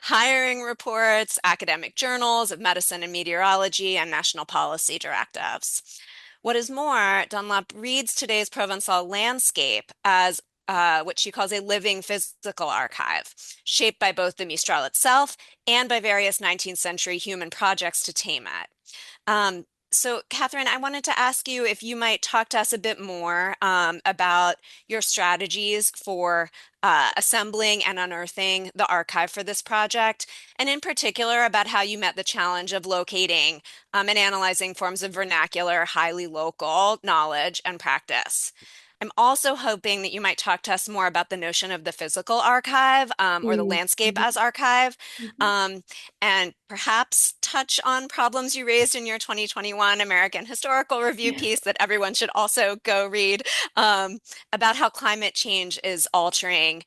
hiring reports, academic journals of medicine and meteorology, and national policy directives. What is more, Dunlop reads today's Provençal landscape as what she calls a living physical archive, shaped by both the Mistral itself and by various 19th century human projects to tame it. So, Catherine, I wanted to ask you if you might talk to us a bit more about your strategies for assembling and unearthing the archive for this project, and in particular about how you met the challenge of locating and analyzing forms of vernacular, highly local knowledge and practice. I'm also hoping that you might talk to us more about the notion of the physical archive, or the Mm, landscape mhm, as archive, mhm. um, and perhaps touch on problems you raised in your 2021 American Historical Review Yeah. piece that everyone should also go read, about how climate change is altering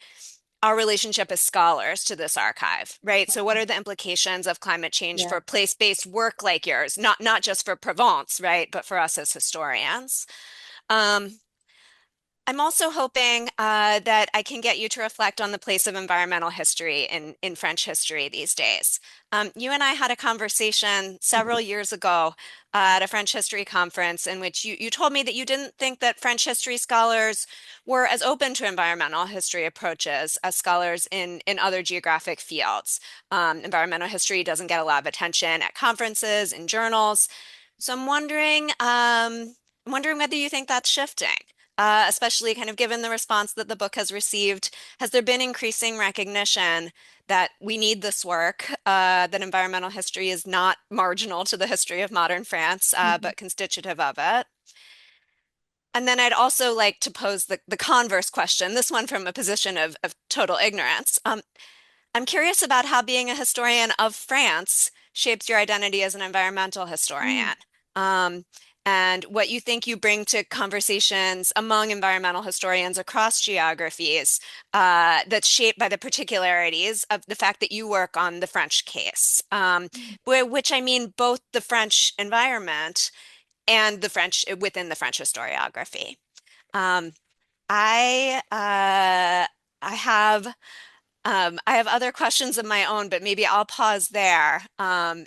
our relationship as scholars to this archive, right? So what are the implications of climate change Yeah. for place-based work like yours, not just for Provence, right, but for us as historians? Um, I'm also hoping that I can get you to reflect on the place of environmental history in French history these days. You and I had a conversation several years ago at a French history conference in which you told me that you didn't think that French history scholars were as open to environmental history approaches as scholars in other geographic fields. Environmental history doesn't get a lot of attention at conferences and journals. So I'm wondering whether you think that's shifting, especially kind of given the response that the book has received. Has there been increasing recognition that we need this work, that environmental history is not marginal to the history of modern France, Mhm. but constitutive of it? And then I'd also like to pose the converse question, this one from a position of total ignorance. I'm curious about how being a historian of France shapes your identity as an environmental historian, um, and what you think you bring to conversations among environmental historians across geographies that's shaped by the particularities of the fact that you work on the French case, which I mean both the French environment and the French within the French historiography. Um, I have other questions of my own, but maybe I'll pause there and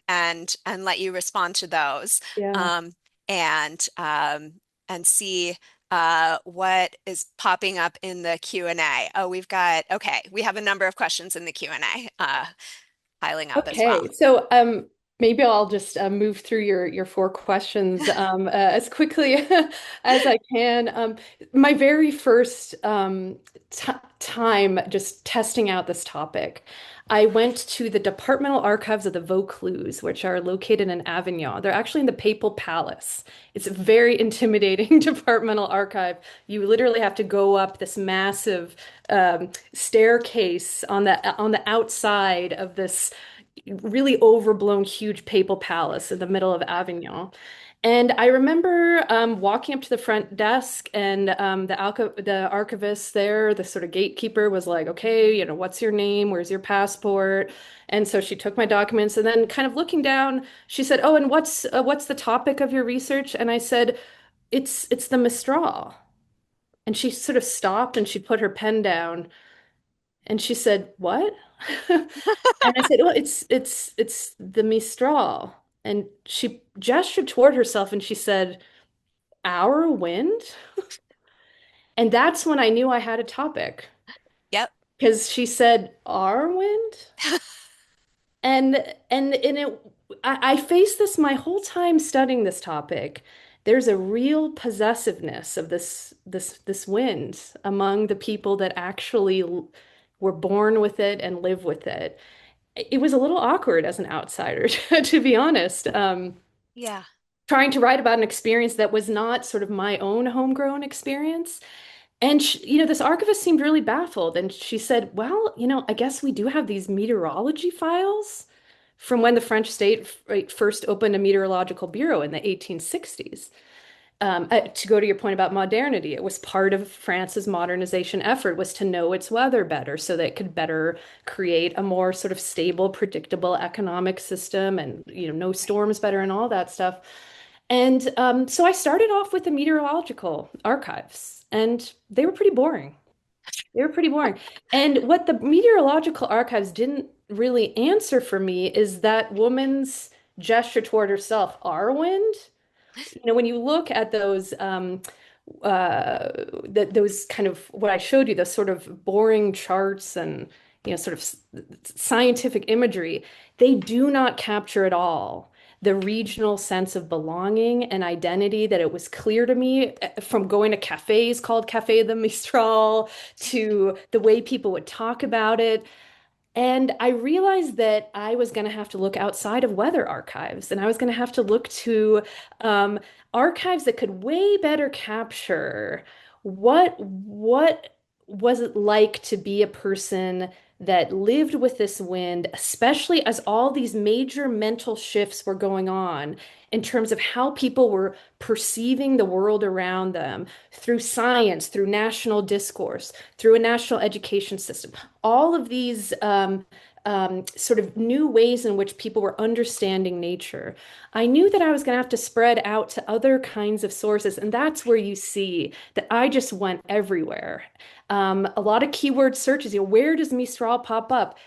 let you respond to those, Yeah. um, and um, and see what is popping up in the Q&A. Oh, we have a number of questions in the Q&A piling up as well. Okay, so maybe I'll just move through your four questions as quickly as I can. My very first t time just testing out this topic, I went to the departmental archives of the Vaucluse, which are located in Avignon. They're actually in the Papal Palace. It's a very intimidating departmental archive. You literally have to go up this massive staircase on the outside of this really overblown, huge papal palace in the middle of Avignon. And I remember walking up to the front desk, and the archivist there, the sort of gatekeeper, was like, "Okay, what's your name? Where's your passport?" And so she took my documents, and then kind of looking down, she said, "Oh, and what's the topic of your research?" And I said, "It's the Mistral." And she sort of stopped and she put her pen down and she said, "What?" And I said, "Oh, it's the Mistral." And she gestured toward herself and she said, "Our wind?" And that's when I knew I had a topic Yep. because she said, "Our wind?" I faced this my whole time studying this topic. There's a real possessiveness of this wind among the people that actually were born with it and live with it. It was a little awkward as an outsider, to be honest. Yeah. Trying to write about an experience that was not sort of my own homegrown experience. And this archivist seemed really baffled. And she said, "Well, I guess we do have these meteorology files from when the French state first opened a meteorological bureau in the 1860s." To go to your point about modernity, it was part of France's modernization effort was to know its weather better so that it could better create a more sort of stable, predictable economic system and, know storms better and all that stuff. And so I started off with the meteorological archives, and they were pretty boring. They were pretty boring. And what the meteorological archives didn't really answer for me is that woman's gesture toward herself, "Our wind." When you look at those kind of what I showed you, those sort of boring charts and sort of scientific imagery, they do not capture at all the regional sense of belonging and identity that it was clear to me from going to cafes called Café de Mistral to the way people would talk about it. And I realized that I was going to have to look outside of weather archives and I was going to have to look to um, archives that could way better capture what was it like to be a person that lived with this wind, especially as all these major mental shifts were going on in terms of how people were perceiving the world around them through science, through national discourse, through a national education system. All of these sort of new ways in which people were understanding nature, I knew that I was going to have to spread out to other kinds of sources. And that's where you see that I just went everywhere. A lot of keyword searches, where does Mistral pop up?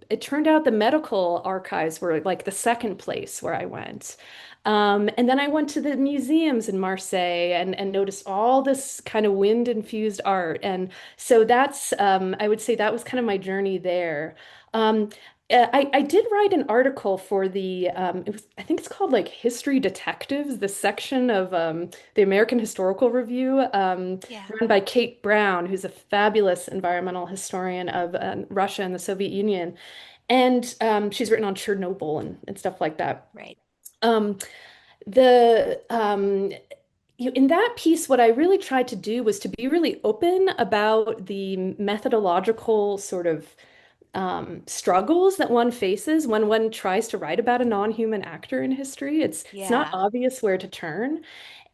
It turned out the medical archives were like the second place where I went. And then I went to the museums in Marseille and noticed all this kind of wind-infused art. And so I would say that was kind of my journey there. Um, I did write an article for I think it's called like History Detectives, the section of the American Historical Review, Yeah. run by Kate Brown, who's a fabulous environmental historian of Russia and the Soviet Union. And she's written on Chernobyl and stuff like that. Right. Um, the in that piece, what I really tried to do was to be really open about the methodological sort of struggles that one faces when one tries to write about a non-human actor in history. It's not Yeah. obvious where to turn.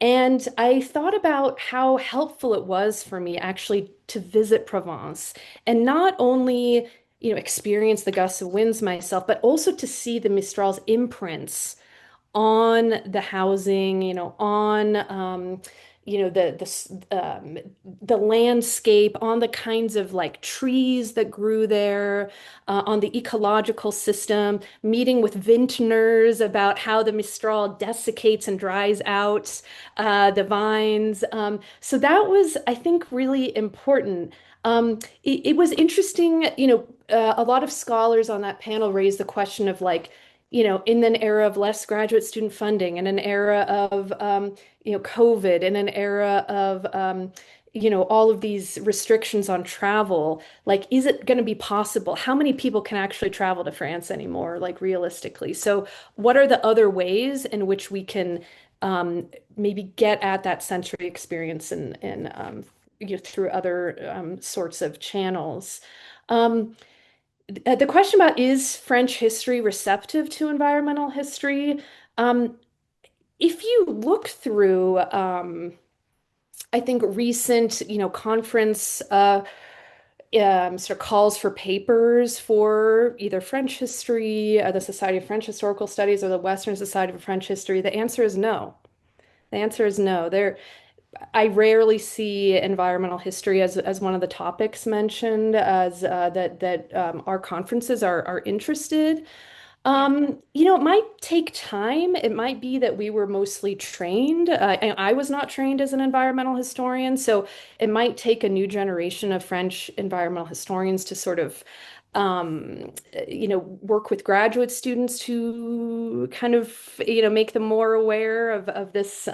And I thought about how helpful it was for me actually to visit Provence and not only, experience the gusts of winds myself, but also to see the Mistral's imprints on the housing, on the landscape, on the kinds of like trees that grew there, on the ecological system, meeting with vintners about how the Mistral desiccates and dries out the vines. So that was, I think, really important. It was interesting, a lot of scholars on that panel raised the question of like, in an era of less graduate student funding, in an era of, COVID, in an era of, all of these restrictions on travel, like, is it going to be possible? How many people can actually travel to France anymore, like realistically? So, what are the other ways in which we can maybe get at that sensory experience through other sorts of channels? Um, the question about is French history receptive to environmental history? Um, if you look through, I think recent, conference sort of calls for papers for either French history, the Society of French Historical Studies, or the Western Society of French History, the answer is no. The answer is no. I rarely see environmental history as one of the topics mentioned as that our conferences are interested. Yeah. It might take time. It might be that we were mostly trained. And I was not trained as an environmental historian, so it might take a new generation of French environmental historians to sort of, work with graduate students to kind of, make them more aware of this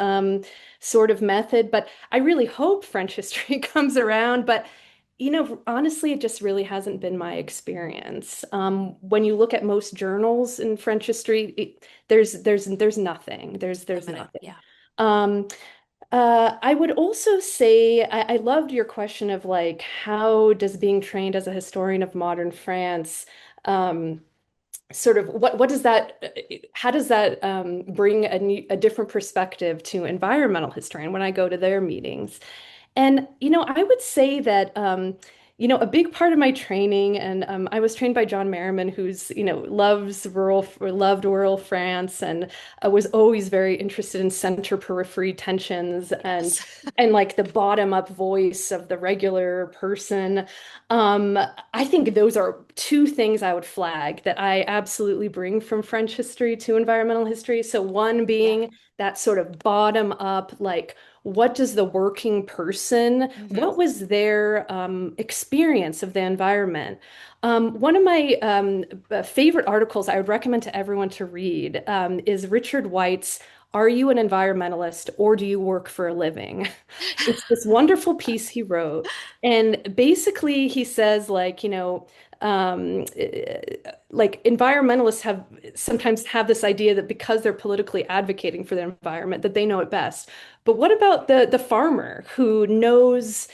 sort of method. But I really hope French history comes around. But honestly, it just really hasn't been my experience. When you look at most journals in French history, there's nothing. There's Limited. nothing. Yeah. Um, I would also say I loved your question of like how does being trained as a historian of modern France um, sort of what does that how does that bring a different perspective to environmental history and when I go to their meetings? And, I would say that, a big part of my training, and I was trained by John Merriman, who's, loved rural France and was always very interested in center periphery tensions Yes. and like the bottom up voice of the regular person. Um, I think those are two things I would flag that I absolutely bring from French history to environmental history. So one Yeah. being that sort of bottom up, like, what does the working person, Hmm. what was their experience of the environment? One of my favorite articles I would recommend to everyone to read is Richard White's Are You an Environmentalist or Do You Work for a Living? It's this wonderful piece he wrote. And basically, he says, like, like environmentalists have sometimes have this idea that because they're politically advocating for the environment, that they know it best. But what about the farmer who knows,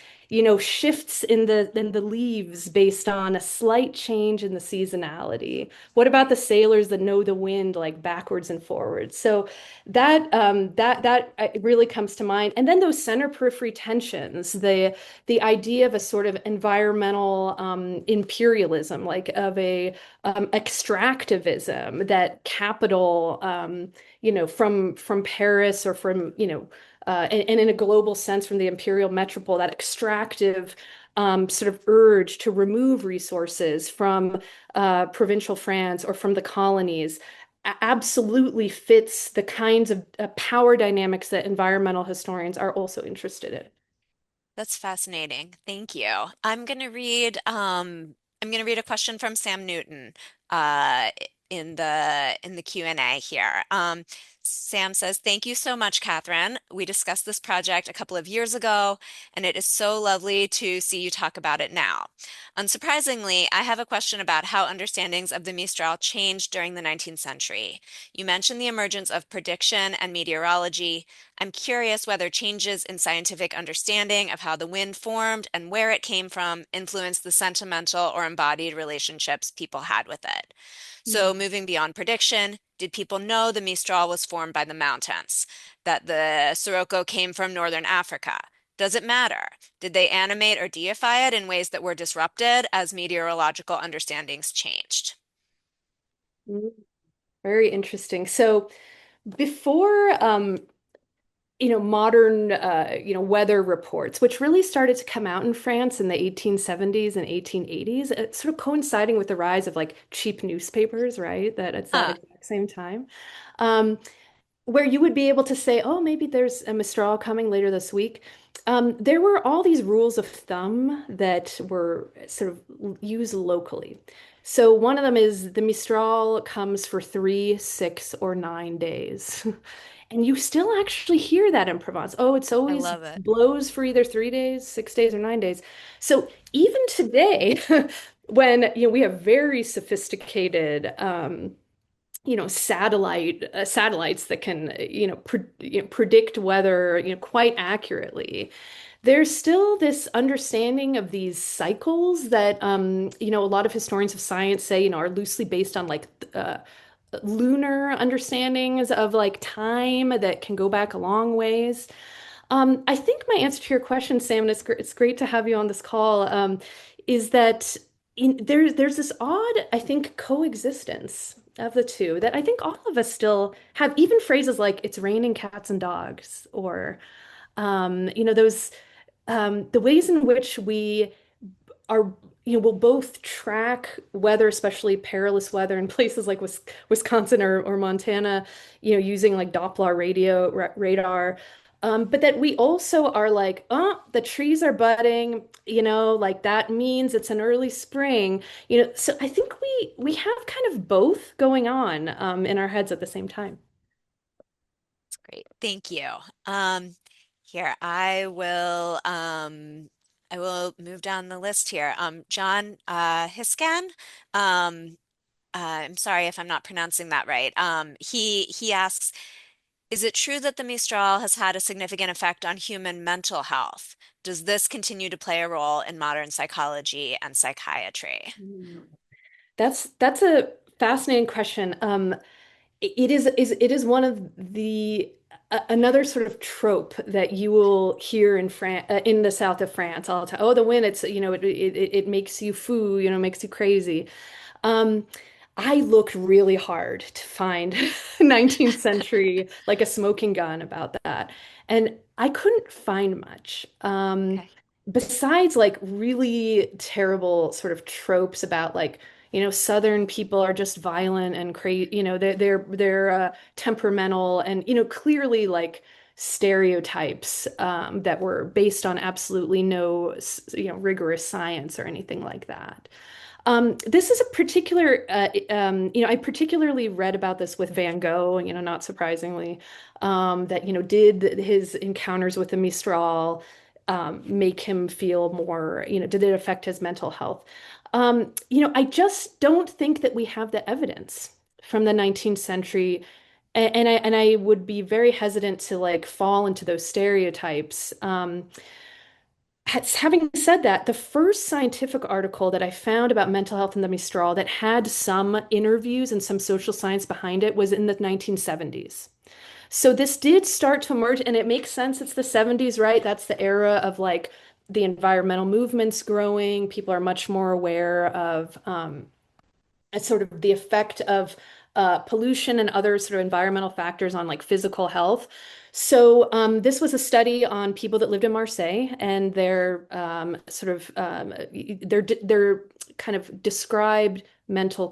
shifts in the leaves based on a slight change in the seasonality? What about the sailors that know the wind like backwards and forwards? So that really comes to mind. And then those center periphery tensions, the idea of a sort of environmental imperialism, like of a extractivism that capital, from Paris or from, and in a global sense from the imperial metropole, that extractive sort of urge to remove resources from provincial France or from the colonies absolutely fits the kinds of power dynamics that environmental historians are also interested in. That's fascinating. Thank you. I'm gonna read a question from Sam Newton uh in the Q&A here. Sam says, "Thank you so much, Catherine. We discussed this project a couple of years ago, and it is so lovely to see you talk about it now. Unsurprisingly, I have a question about how understandings of the Mistral changed during the 19th century. You mentioned the emergence of prediction and meteorology. I'm curious whether changes in scientific understanding of how the wind formed and where it came from influenced the sentimental or embodied relationships people had with it. So, moving beyond prediction, did people know the Mistral was formed by the mountains, that the Sirocco came from northern Africa? Does it matter? Did they animate or deify it in ways that were disrupted as meteorological understandings changed?" Mm, very interesting. So before modern weather reports, which really started to come out in France in the 1870s and 1880s, sort of coinciding with the rise of like cheap newspapers, right? That it's that Huh. exact same time. Um, where you would be able to say, oh, maybe there's a Mistral coming later this week. There were all these rules of thumb that were sort of used locally. So one of them is the Mistral comes for 3, 6, or 9 days. And you still actually hear that in Provence. Oh, it's I always love it. blows for either 3 days, 6 days, or 9 days. So even today, when we have very sophisticated satellites that can predict weather quite accurately, there's still this understanding of these cycles that a lot of historians of science say are loosely based on like lunar understandings of like time that can go back a long ways. I think my answer to your question, Sam, and it's great to have you on this call, is that there's this odd, I think, coexistence of the two that I think all of us still have, even phrases like "it's raining cats and dogs," or those the ways in which we are will both track weather, especially perilous weather in places like Wisconsin or Montana, using like Doppler radar. But that we also are like, oh, the trees are budding, like that means it's an early spring, So I think we have kind of both going on in our heads at the same time. That's great. Thank you. Um, Here, I will move down the list here. John Hiscan. Um, I'm sorry if I'm not pronouncing that right. He asks, is it true that the Mistral has had a significant effect on human mental health? Does this continue to play a role in modern psychology and psychiatry? Mm. That's a fascinating question. It is one of the another sort of trope that you will hear in France, in the south of France all the time. Oh, the wind, it's it makes you foo, makes you crazy. Um, I looked really hard to find 19th century like a smoking gun about that, and I couldn't find much. Okay. Besides like really terrible sort of tropes about like Southern people are just violent and crazy, they're temperamental and clearly like stereotypes that were based on absolutely no rigorous science or anything like that. This is a particular, I particularly read about this with Van Gogh, not surprisingly, that, did his encounters with the Mistral make him feel more, did it affect his mental health? I just don't think that we have the evidence from the 19th century. And I would be very hesitant to like fall into those stereotypes. Having said that, the first scientific article that I found about mental health in the Mistral that had some interviews and some social science behind it was in the 1970s. So this did start to emerge, and it makes sense. It's the 70s, right? That's the era of like the environmental movements growing. People are much more aware of sort of the effect of pollution and other sort of environmental factors on like physical health. So this was a study on people that lived in Marseille and their kind of described mental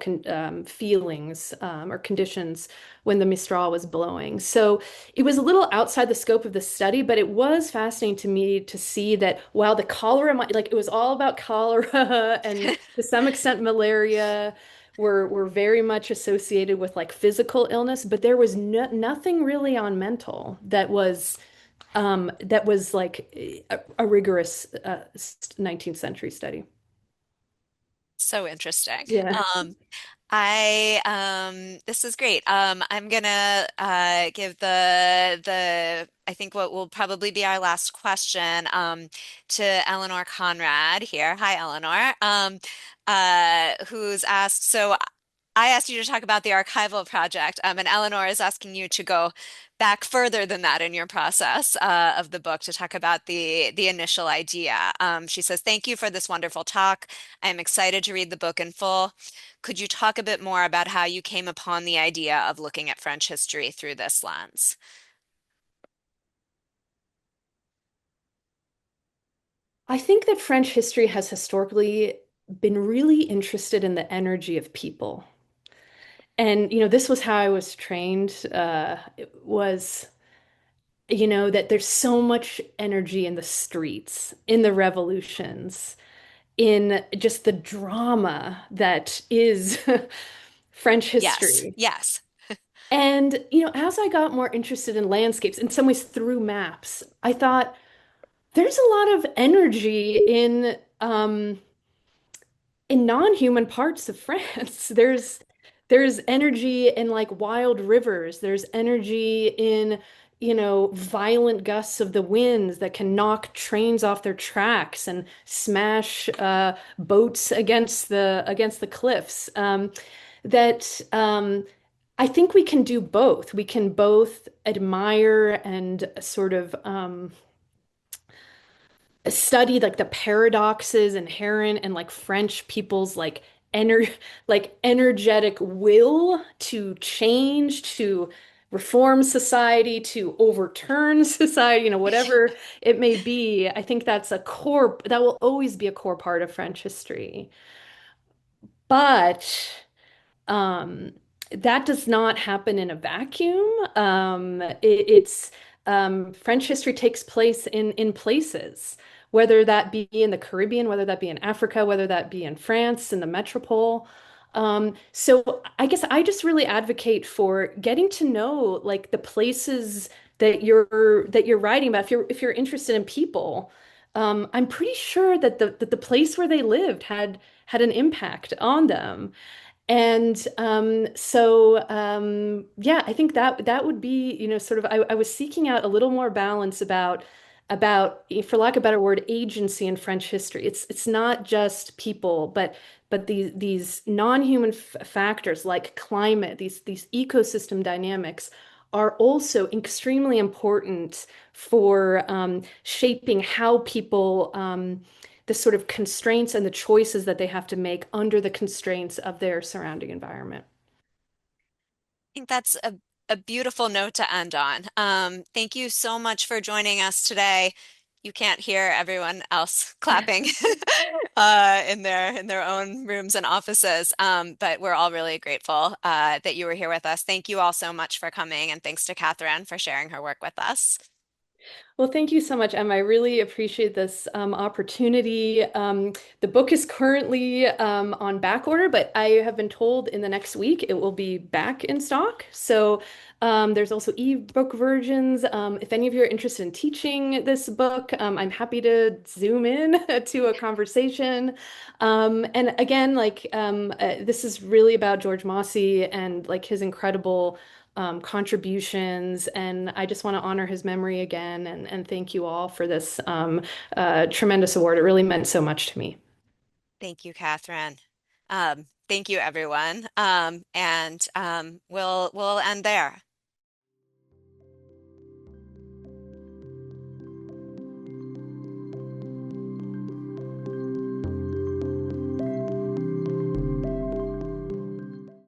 feelings or conditions when the Mistral was blowing. So it was a little outside the scope of the study, but it was fascinating to me to see that while the cholera, like it was all about cholera and to some extent malaria were very much associated with like physical illness, but there was nothing really on mental that was like a rigorous 19th century study. So interesting. Yeah. This is great. I'm gonna give the I think what will probably be our last question to Eleanor Conrad here. Hi, Eleanor. Who's asked, so I asked you to talk about the archival project, and Eleanor is asking you to go back further than that in your process of the book to talk about the initial idea. She says, "Thank you for this wonderful talk. I am excited to read the book in full. Could you talk a bit more about how you came upon the idea of looking at French history through this lens?" I think that French history has historically been really interested in the energy of people. And, this was how I was trained, it was, that there's so much energy in the streets, in the revolutions, in just the drama that is French Yes, history. yes. And, as I got more interested in landscapes, in some ways through maps, I thought there's a lot of energy in non-human parts of France. There's energy in like wild rivers. There's energy in, violent gusts of the winds that can knock trains off their tracks and smash boats against the cliffs. That I think we can do both. We can both admire and sort of study like the paradoxes inherent in like French people's like ener like energetic will to change, to reform society, to overturn society, whatever it may be. I think that will always be a core part of French history. But um, that does not happen in a vacuum. French history takes place in places, whether that be in the Caribbean, whether that be in Africa, whether that be in France, in the metropole. So I guess I just really advocate for getting to know like the places that you're writing about. If you're interested in people, I'm pretty sure that the place where they lived had an impact on them. And yeah, I think that would be, sort of I was seeking out a little more balance about, for lack of a better word, agency in French history. It's not just people, but these non-human factors like climate, these ecosystem dynamics are also extremely important for shaping how people the sort of constraints and the choices that they have to make under the constraints of their surrounding environment. Think that's a beautiful note to end on. Thank you so much for joining us today. You can't hear everyone else clapping in their own rooms and offices, but we're all really grateful that you were here with us. Thank you all so much for coming, and thanks to Catherine for sharing her work with us. Well, thank you so much, Emma. I really appreciate this opportunity. The book is currently on back order, but I have been told in the next week it will be back in stock. So there's also ebook versions. If any of you are interested in teaching this book, I'm happy to zoom in to a conversation. And again, like this is really about George Mosse and like his incredible contributions. And I just want to honor his memory again and thank you all for this tremendous award. It really meant so much to me. Thank you, Catherine. Thank you, everyone. And we'll end there.